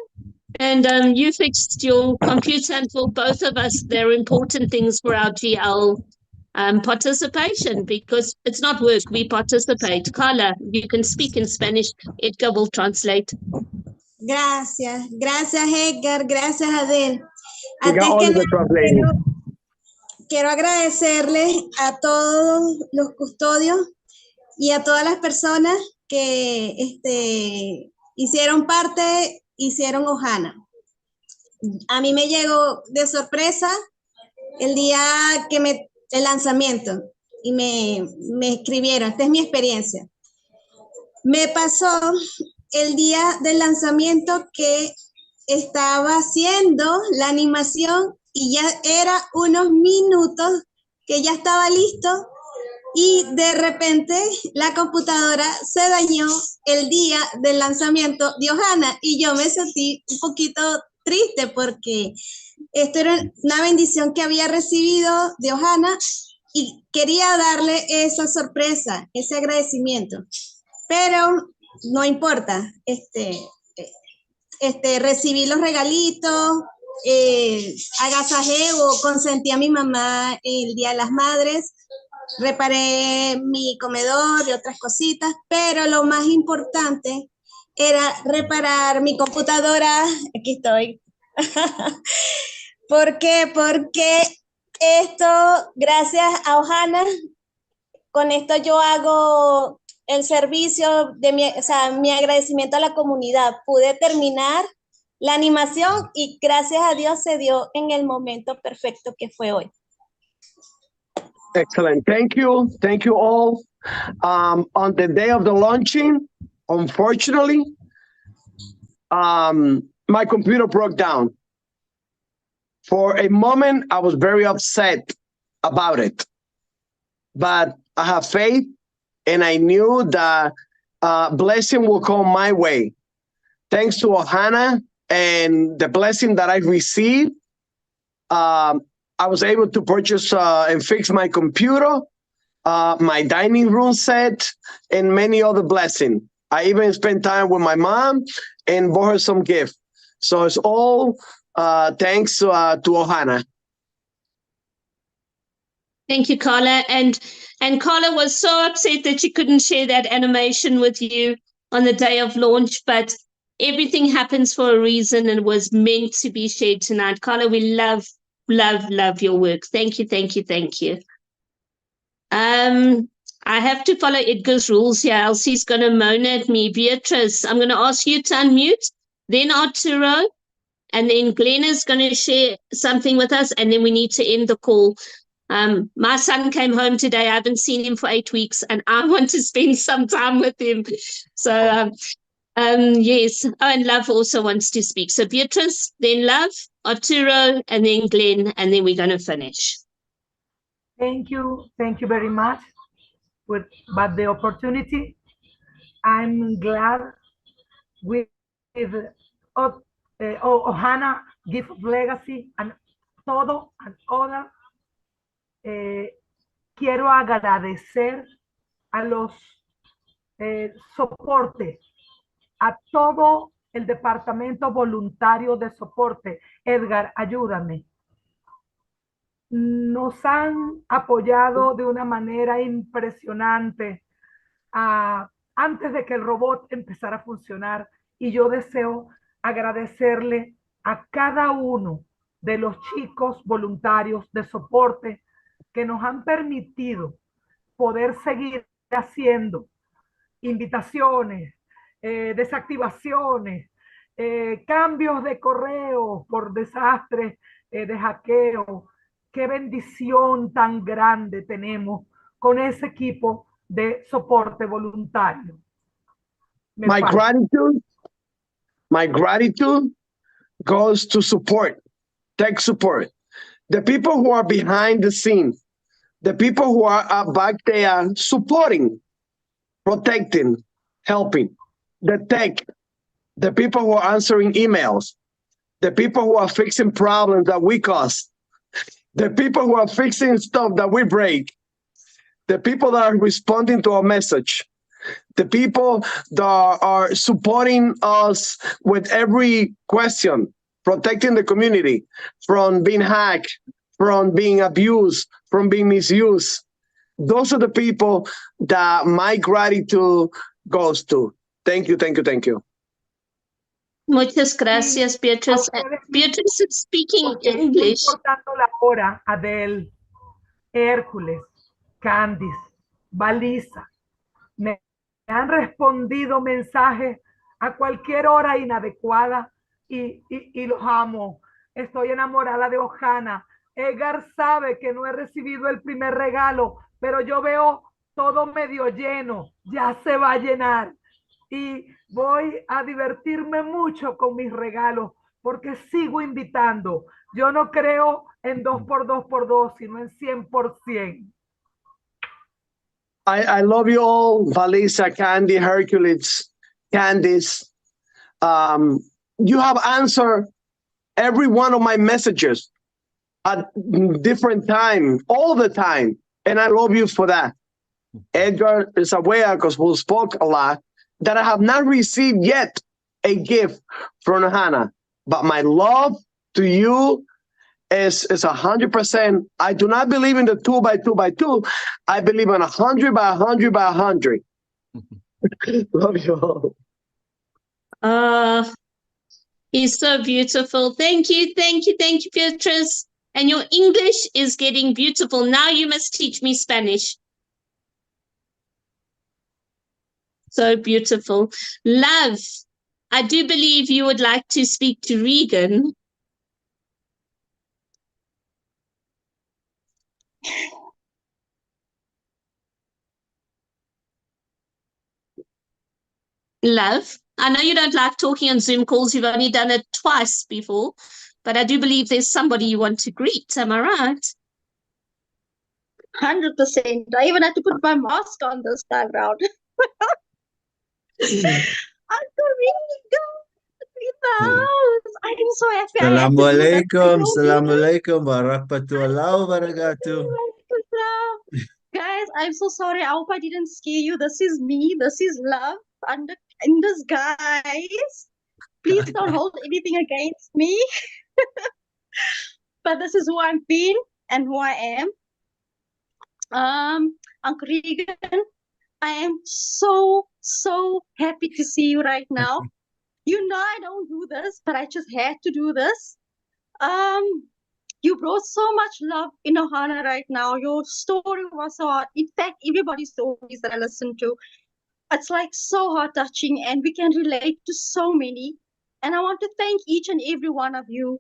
[SPEAKER 4] and you fixed your computer, and for both of us, they're important things for our GL participation, because it's not work, we participate. Carla, you can speak in Spanish. Edgar will translate.
[SPEAKER 3] Gracias, gracias Edgar, gracias Adel. Quiero agradecerles a todos los custodios y a todas las personas que hicieron parte, hicieron Ohana. A mí me llegó de sorpresa el día el lanzamiento, me escribieron. Esta es mi experiencia. Me pasó el día del lanzamiento que estaba haciendo la animación y ya era unos minutos que ya estaba listo y de repente la computadora se dañó el día del lanzamiento de Ohana y yo me sentí un poquito triste porque esto era una bendición que había recibido de Ohana y quería darle esa sorpresa, ese agradecimiento. Pero no importa, recibí los regalitos, agasajé o consentí a mi mamá el Día de las Madres, reparé mi comedor y otras cositas, pero lo más importante era reparar mi computadora. Aquí estoy. ¿Por qué? Porque esto, gracias a Ohana, con esto yo hago el servicio de mi agradecimiento a la comunidad. Pude terminar la animación y gracias a Dios se dio en el momento perfecto que fue hoy.
[SPEAKER 10] Excellent. Thank you. Thank you all. On the day of the launching, unfortunately, my computer broke down. For a moment, I was very upset about it. But I have faith, and I knew that blessing will come my way. Thanks to Ohana and the blessing that I received, I was able to purchase and fix my computer, my dining room set, and many other blessings. I even spent time with my mom and bought her some gift. So it's all thanks to Ohana.
[SPEAKER 4] Thank you, Carla. And Carla was so upset that she couldn't share that animation with you on the day of launch, but everything happens for a reason and was meant to be shared tonight. Carla, we love your work. Thank you, thank you, thank you. I have to follow Edgar's rules here, else he's going to moan at me. Beatrice, I'm going to ask you to unmute, then Arturo, and then Glenn is going to share something with us, and then we need to end the call. My son came home today. I haven't seen him for 8 weeks, and I want to spend some time with him. So, yes. Oh, and Love also wants to speak. So Beatrice, then Love, Arturo, and then Glenn, and then we're going to finish.
[SPEAKER 15] Thank you very much for the opportunity. I'm glad with Ohana, Gift of Legacy, and todo and other. Quiero agradecer a los soportes, a todo el departamento voluntario de soporte. Edgar, ayúdame. Nos han apoyado de una manera impresionante antes de que el robot empezara a funcionar, y yo deseo agradecerle a cada uno de los chicos voluntarios de soporte que nos han permitido poder seguir haciendo invitaciones, desactivaciones, cambios de correo por desastres de hackeo. Qué bendición tan grande tenemos con ese equipo de soporte voluntario.
[SPEAKER 10] My gratitude goes to support, tech support. The people who are behind the scenes, the people who are back there supporting, protecting, helping, the tech, the people who are answering emails, the people who are fixing problems that we cause, the people who are fixing stuff that we break, the people that are responding to our message, the people that are supporting us with every question, protecting the community from being hacked, from being abused, from being misused. Those are the people that my gratitude goes to. Thank you, thank you, thank you.
[SPEAKER 4] Muchas gracias, Beatrice. Beatrice is speaking English.
[SPEAKER 15] La hora, Adele, Hércules, Candice, Balisa, me han respondido mensajes a cualquier hora inadecuada y los amo. Estoy enamorada de Ohana. Edgar sabe que no he recibido el primer regalo, pero yo veo todo medio lleno, ya se va a llenar. Y voy a divertirme mucho con mis regalos porque sigo invitando. Yo no creo en 2 por 2, sino en 100%.
[SPEAKER 10] I love you all, Valisa, Candy, Hercules, Candice. You have answered every one of my messages at different time, all the time. And I love you for that. Edgar is aware, because we spoke a lot, that I have not received yet a gift from Hannah. But my love to you is 100%. I do not believe in the 2 by 2 by 2. I believe in 100 by 100 by 100. Love you all.
[SPEAKER 4] He's so beautiful. Thank you, Beatrice. And your English is getting beautiful. Now you must teach me Spanish. So beautiful. Love, I do believe you would like to speak to Regan. Love, I know you don't like talking on Zoom calls. You've only done it twice before, but I do believe there's somebody you want to greet. Am I right?
[SPEAKER 16] 100%. I even had to put my mask on this time round. Uncle Regan in the house. I am so happy.
[SPEAKER 12] Assalamualaikum warahmatullahi wabarakatuh.
[SPEAKER 16] Guys, I'm so sorry. I hope I didn't scare you. This is me. This is love in disguise. Please don't hold anything against me. But this is who I've been and who I am. Uncle Regan, I am so happy to see you right now. You know I don't do this, but I just had to do this. You brought so much love in Ohana right now. Your story was so hard. In fact, everybody's stories that I listened to, it's like so heart-touching, and we can relate to so many. And I want to thank each and every one of you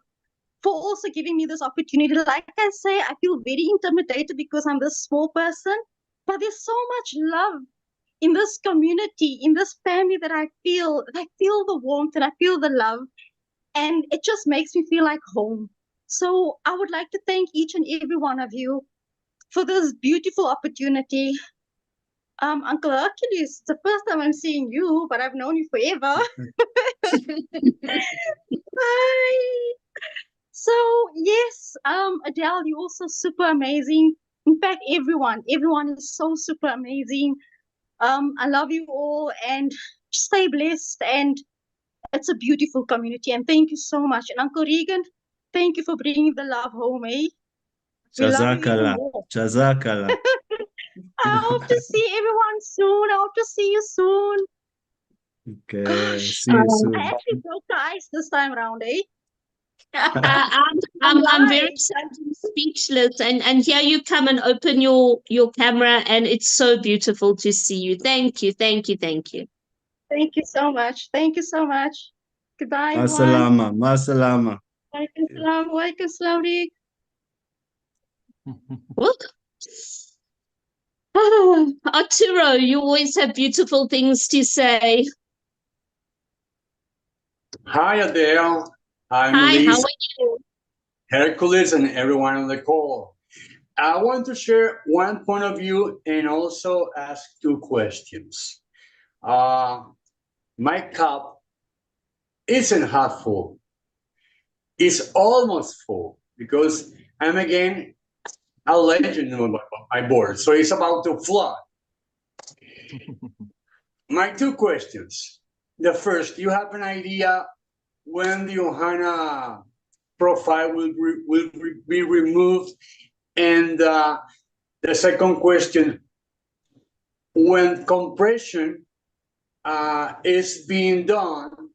[SPEAKER 16] for also giving me this opportunity. Like I say, I feel very intimidated because I'm this small person, but there's so much love in this community, in this family, that I feel the warmth and I feel the love, and it just makes me feel like home. So I would like to thank each and every one of you for this beautiful opportunity. Uncle Hercules, it's the first time I'm seeing you, but I've known you forever. Hi. So yes, Adele, you're also super amazing. In fact, everyone is so super amazing. I love you all, and stay blessed, and it's a beautiful community, and thank you so much. And Uncle Regan, thank you for bringing the love home, eh?
[SPEAKER 12] Jazakallah. Jazakallah.
[SPEAKER 16] I hope to see everyone soon. I hope to see you soon.
[SPEAKER 12] Okay, see you soon.
[SPEAKER 16] I actually broke the ice this time around, eh?
[SPEAKER 4] I'm very speechless, and here you come and open your camera, and it's so beautiful to see you. Thank you.
[SPEAKER 16] Thank you so much. Thank you so much. Goodbye,
[SPEAKER 12] Masalama, masalama.
[SPEAKER 16] Walaikum salam.
[SPEAKER 4] What? Arturo, you always have beautiful things to say.
[SPEAKER 17] Hi, Adele. I'm
[SPEAKER 4] Hi,
[SPEAKER 17] Liz,
[SPEAKER 4] how are you?
[SPEAKER 17] Hercules, and everyone on the call. I want to share one point of view and also ask 2 questions. My cup isn't half full. It's almost full because I'm again a legend on my board. So it's about to flood. My 2 questions. The first, you have an idea when the Ohana profile will be removed? And the second question, when compression is being done,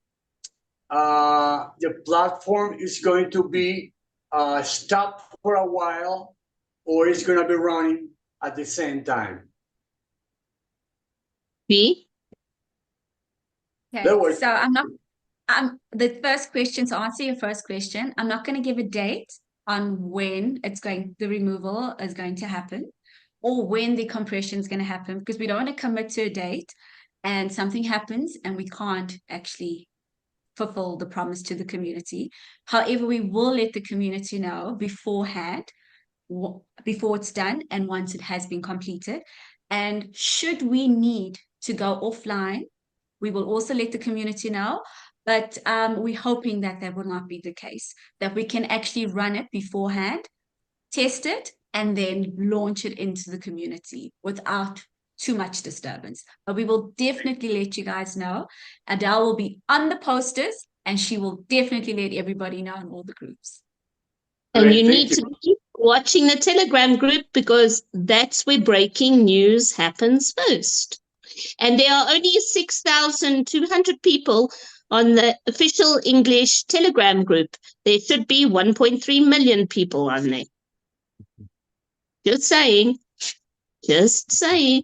[SPEAKER 17] the platform is going to be stopped for a while, or it's going to be running at the same time?
[SPEAKER 4] B?
[SPEAKER 2] Okay, so the first question, to answer your first question, I'm not going to give a date on when the removal is going to happen. or when the compression is going to happen, because we don't want to commit to a date and something happens and we can't actually fulfill the promise to the community. However, we will let the community know beforehand, before it's done and once it has been completed. And should we need to go offline, we will also let the community know. But we're hoping that that will not be the case, that we can actually run it beforehand, test it, and then launch it into the community without too much disturbance. But we will definitely let you guys know. Adele will be on the posters and she will definitely let everybody know in all the groups.
[SPEAKER 4] And
[SPEAKER 17] Great,
[SPEAKER 4] you
[SPEAKER 17] thank
[SPEAKER 4] need
[SPEAKER 17] you.
[SPEAKER 4] to keep watching the Telegram group because that's where breaking news happens first. And there are only 6,200 people on the official English Telegram group. There should be 1.3 million people on there. Just saying. Just saying.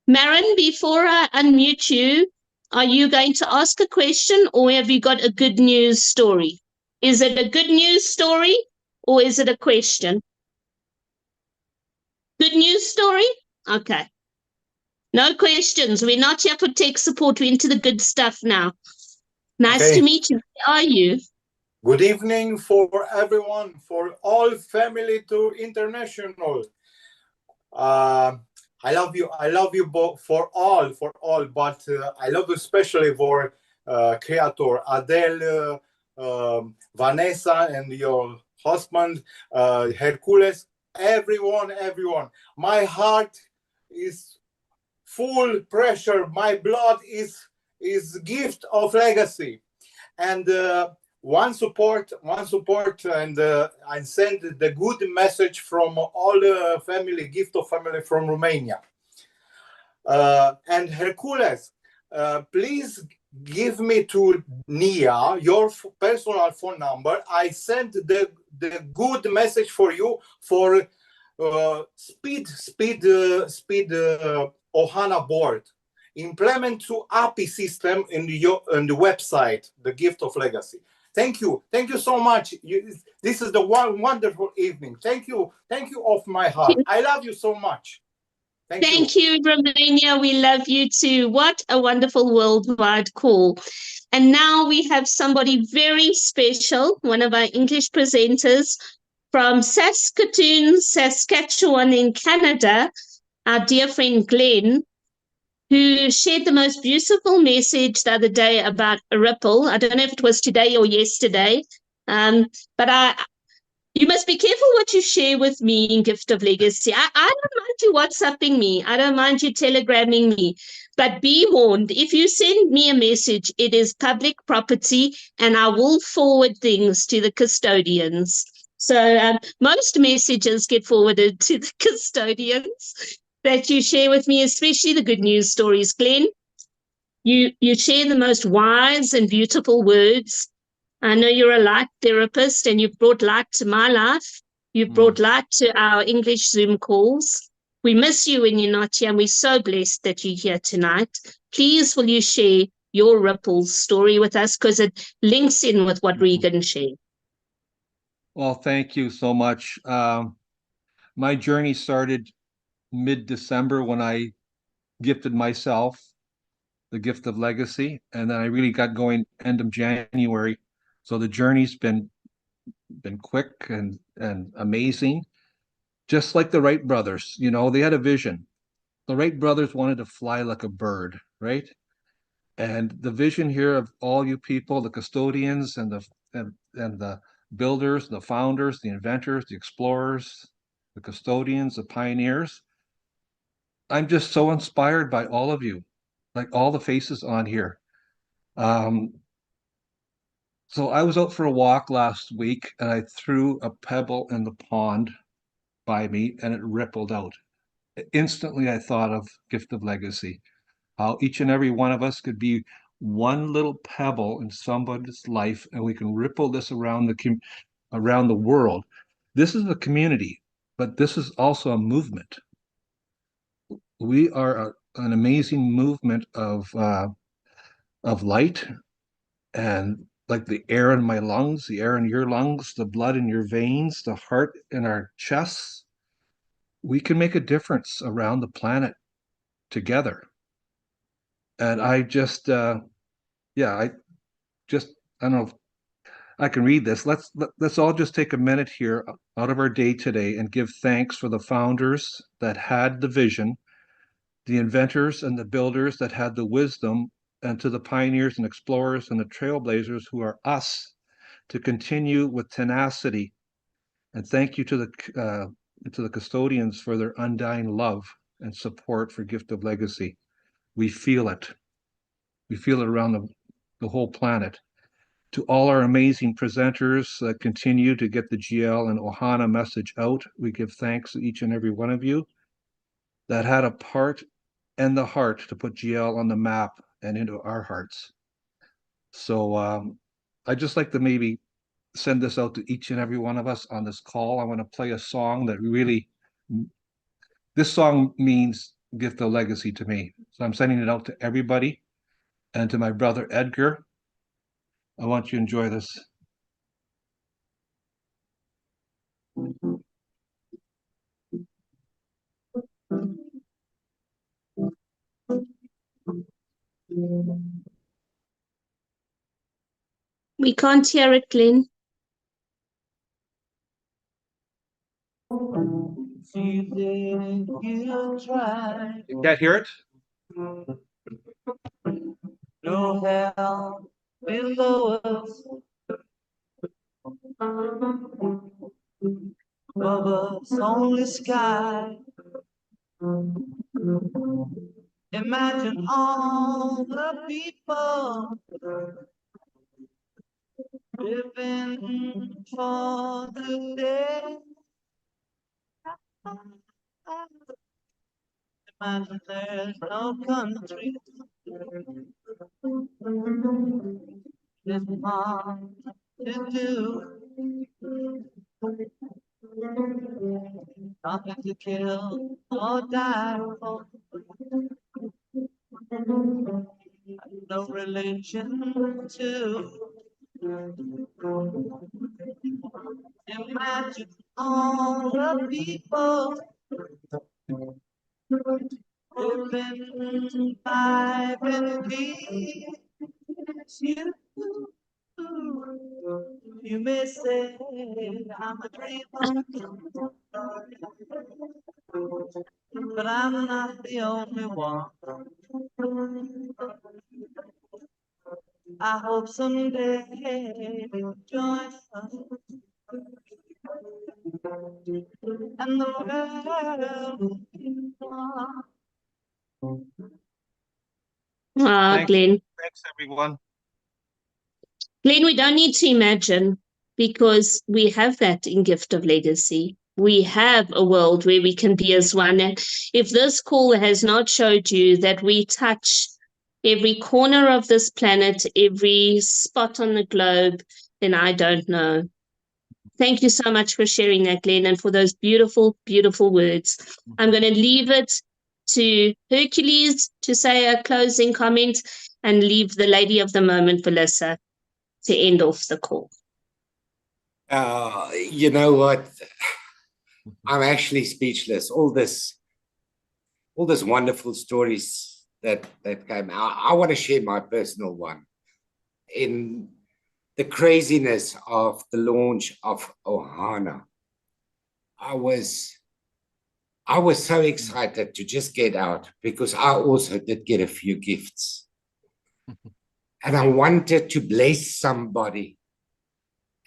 [SPEAKER 4] Marin, before I unmute you, are you going to ask a question or have you got a good news story? Is it a good news story or is it a question? Good news story? Okay. No questions. We're not here for tech support. We're into the good stuff now. Nice
[SPEAKER 18] Okay.
[SPEAKER 4] to meet you. Where are you?
[SPEAKER 18] Good evening for everyone, for all family to international. I love you both for all, but I love you especially for creator Adele, Vanessa, and your husband Hercules. Everyone. My heart is full pressure. My blood is gift of legacy, and one support, and I send the good message from all family, gift of family from Romania. And Hercules, please give me to Nia your personal phone number. I sent the good message for you for speed Ohana board. Implement to API system in the website, the gift of legacy. Thank you so much. This is the one wonderful evening. Thank you of my heart. I love you so much.
[SPEAKER 4] Thank you, Romania. We love you too. What a wonderful worldwide call. And now we have somebody very special, one of our English presenters from Saskatoon, Saskatchewan in Canada, our dear friend Glenn, who shared the most beautiful message the other day about a ripple. I don't know if it was today or yesterday, but you must be careful what you share with me in Gift of Legacy. I don't mind you WhatsApping me. I don't mind you Telegramming me. But be warned, if you send me a message, it is public property and I will forward things to the custodians. So most messages get forwarded to the custodians that you share with me, especially the good news stories. Glenn, you share the most wise and beautiful words. I know you're a light therapist and you've brought light to my life. You've brought light to our English Zoom calls. We miss you when you're not here and we're so blessed that you're here tonight. Please will you share your ripples story with us because it links in with what Regan shared.
[SPEAKER 5] Well, thank you so much. My journey started mid-December when I gifted myself the gift of legacy, and then I really got going end of January. So the journey's been quick and amazing. Just like the Wright brothers, they had a vision. The Wright brothers wanted to fly like a bird, right? And the vision here of all you people, the custodians and the builders, the founders, the inventors, the explorers, the custodians, the pioneers. I'm just so inspired by all of you, like all the faces on here. So I was out for a walk last week and I threw a pebble in the pond by me and it rippled out. Instantly, I thought of Gift of Legacy, how each and every one of us could be one little pebble in somebody's life and we can ripple this around the world. This is a community, but this is also a movement. We are an amazing movement of light, and like the air in my lungs, the air in your lungs, the blood in your veins, the heart in our chests. we can make a difference around the planet together. And I just, I don't know if I can read this. Let's all just take a minute here out of our day today and give thanks for the founders that had the vision, the inventors and the builders that had the wisdom, and to the pioneers and explorers and the trailblazers who are us, to continue with tenacity. And thank you to the custodians for their undying love and support for Gift of Legacy. We feel it. We feel it around the whole planet. To all our amazing presenters that continue to get the GL and Ohana message out, we give thanks to each and every one of you that had a part and the heart to put GL on the map and into our hearts. So I'd just like to maybe send this out to each and every one of us on this call. I want to play a song that really, this song means Gift of Legacy to me. So I'm sending it out to everybody, and to my brother Edgar. I want you to enjoy this.
[SPEAKER 4] We can't hear it, Glenn.
[SPEAKER 5] You can't hear it?
[SPEAKER 19] No hell below us, above us only sky. Imagine all the people living for the day. Imagine there's no country. It's hard to do. Nothing to kill or die for. No religion to. Imagine all the people living life in peace. You may say I'm a dreamer, but I'm not the only one. I hope someday you'll join us, and the world will keep on.
[SPEAKER 4] Glenn.
[SPEAKER 5] Thanks, everyone.
[SPEAKER 4] Glenn, we don't need to imagine, because we have that in Gift of Legacy. We have a world where we can be as one. And if this call has not showed you that we touch every corner of this planet, every spot on the globe, then I don't know. Thank you so much for sharing that, Glenn, and for those beautiful, beautiful words. I'm going to leave it to Hercules to say a closing comment and leave the lady of the moment, Melissa, to end off the call.
[SPEAKER 8] You know what? I'm actually speechless. All this wonderful stories that came out. I want to share my personal one. In the craziness of the launch of Ohana, I was so excited to just get out, because I also did get a few gifts. And I wanted to bless somebody.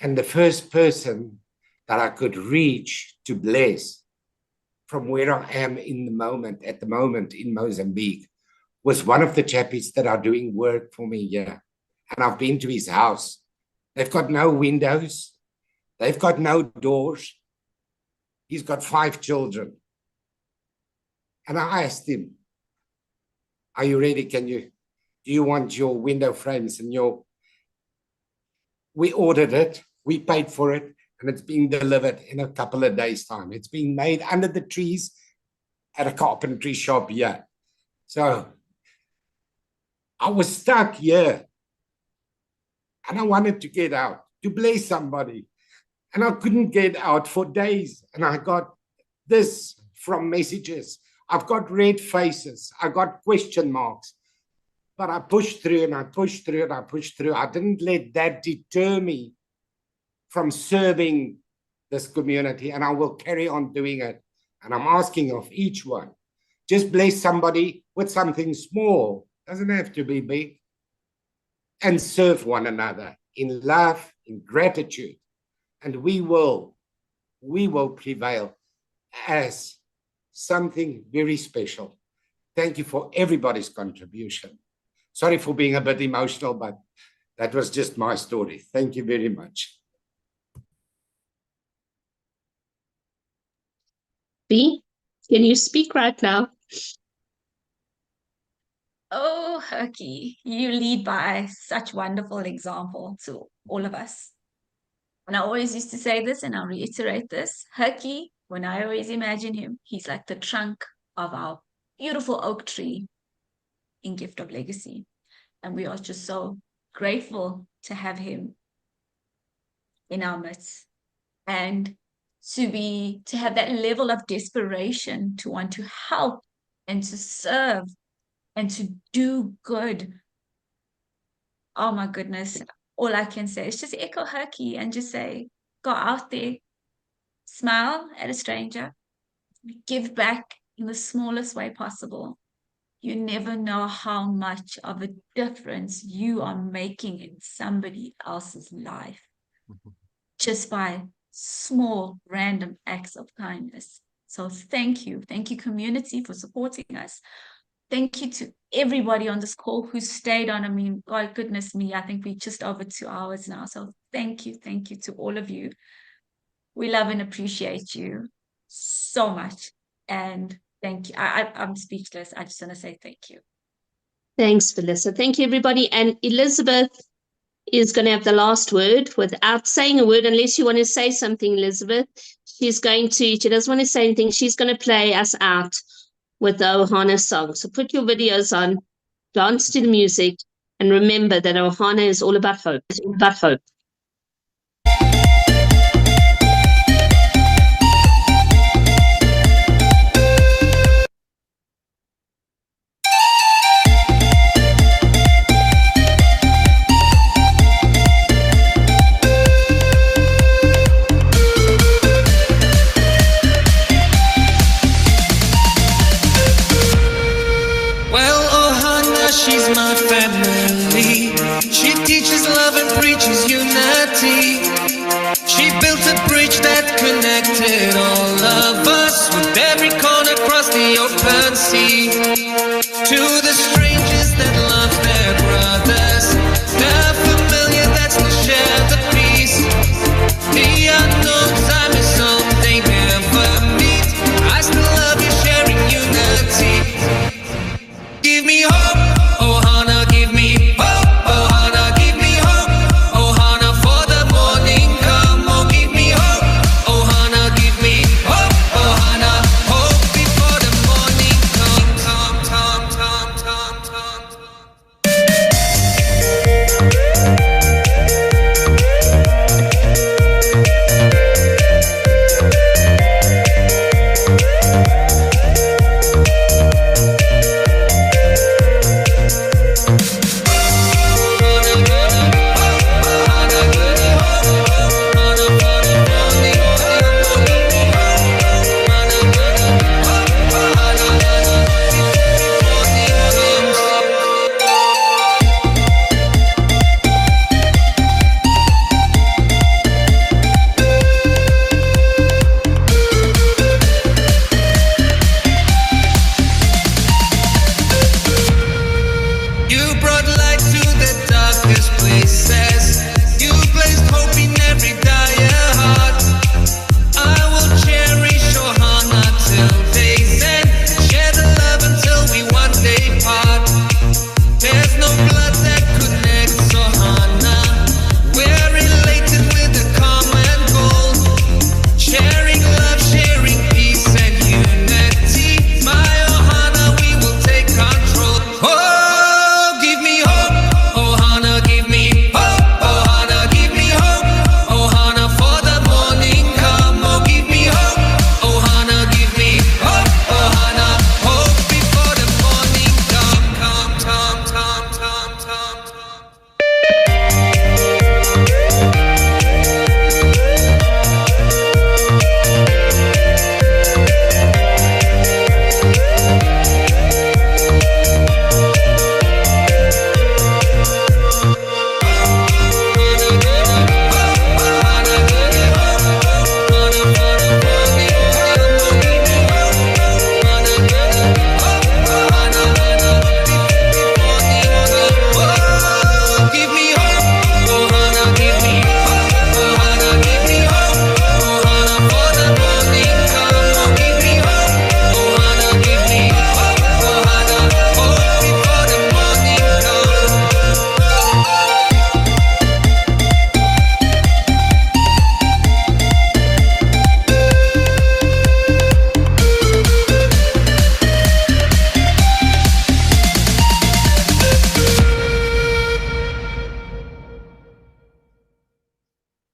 [SPEAKER 8] And the first person that I could reach to bless from where I am at the moment in Mozambique, was one of the chappies that are doing work for me here. And I've been to his house. They've got no windows. They've got no doors. He's got 5 children. And I asked him, are you ready? Do you want your window frames and we ordered it, we paid for it, and it's being delivered in a couple of days' time. It's being made under the trees at a carpentry shop here. So I was stuck here, and I wanted to get out to bless somebody, and I couldn't get out for days. And I got this from messages. I've got red faces. I got question marks. But I pushed through and I pushed through and I pushed through. I didn't let that deter me from serving this community, and I will carry on doing it. And I'm asking of each one, just bless somebody with something small. Doesn't have to be big. And serve one another in love, in gratitude. And we will prevail as something very special. Thank you for everybody's contribution. Sorry for being a bit emotional, but that was just my story. Thank you very much.
[SPEAKER 4] B, can you speak right now?
[SPEAKER 2] Oh, Herky, you lead by such wonderful example to all of us. And I always used to say this, and I'll reiterate this. Herky, when I always imagine him, he's like the trunk of our beautiful oak tree in Gift of Legacy. And we are just so grateful to have him in our midst. And to have that level of desperation to want to help and to serve and to do good. Oh my goodness. All I can say is just echo Herky and just say, go out there, smile at a stranger, give back in the smallest way possible. You never know how much of a difference you are making in somebody else's life just by small random acts of kindness. So thank you community for supporting us. Thank you to everybody on this call who stayed on. I mean, God goodness me, I think we're just over 2 hours now. So thank you to all of you. We love and appreciate you so much. And thank you. I'm speechless. I just want to say thank you.
[SPEAKER 4] Thanks, Melissa. Thank you, everybody. And Elizabeth is going to have the last word without saying a word, unless you want to say something, Elizabeth. She doesn't want to say anything. She's going to play us out with the Ohana song. So put your videos on, dance to the music, and remember that Ohana is all about hope. It's all about hope.
[SPEAKER 20] She's my family. She teaches love and preaches unity. She built a bridge that connected all of us with every corner across the open sea.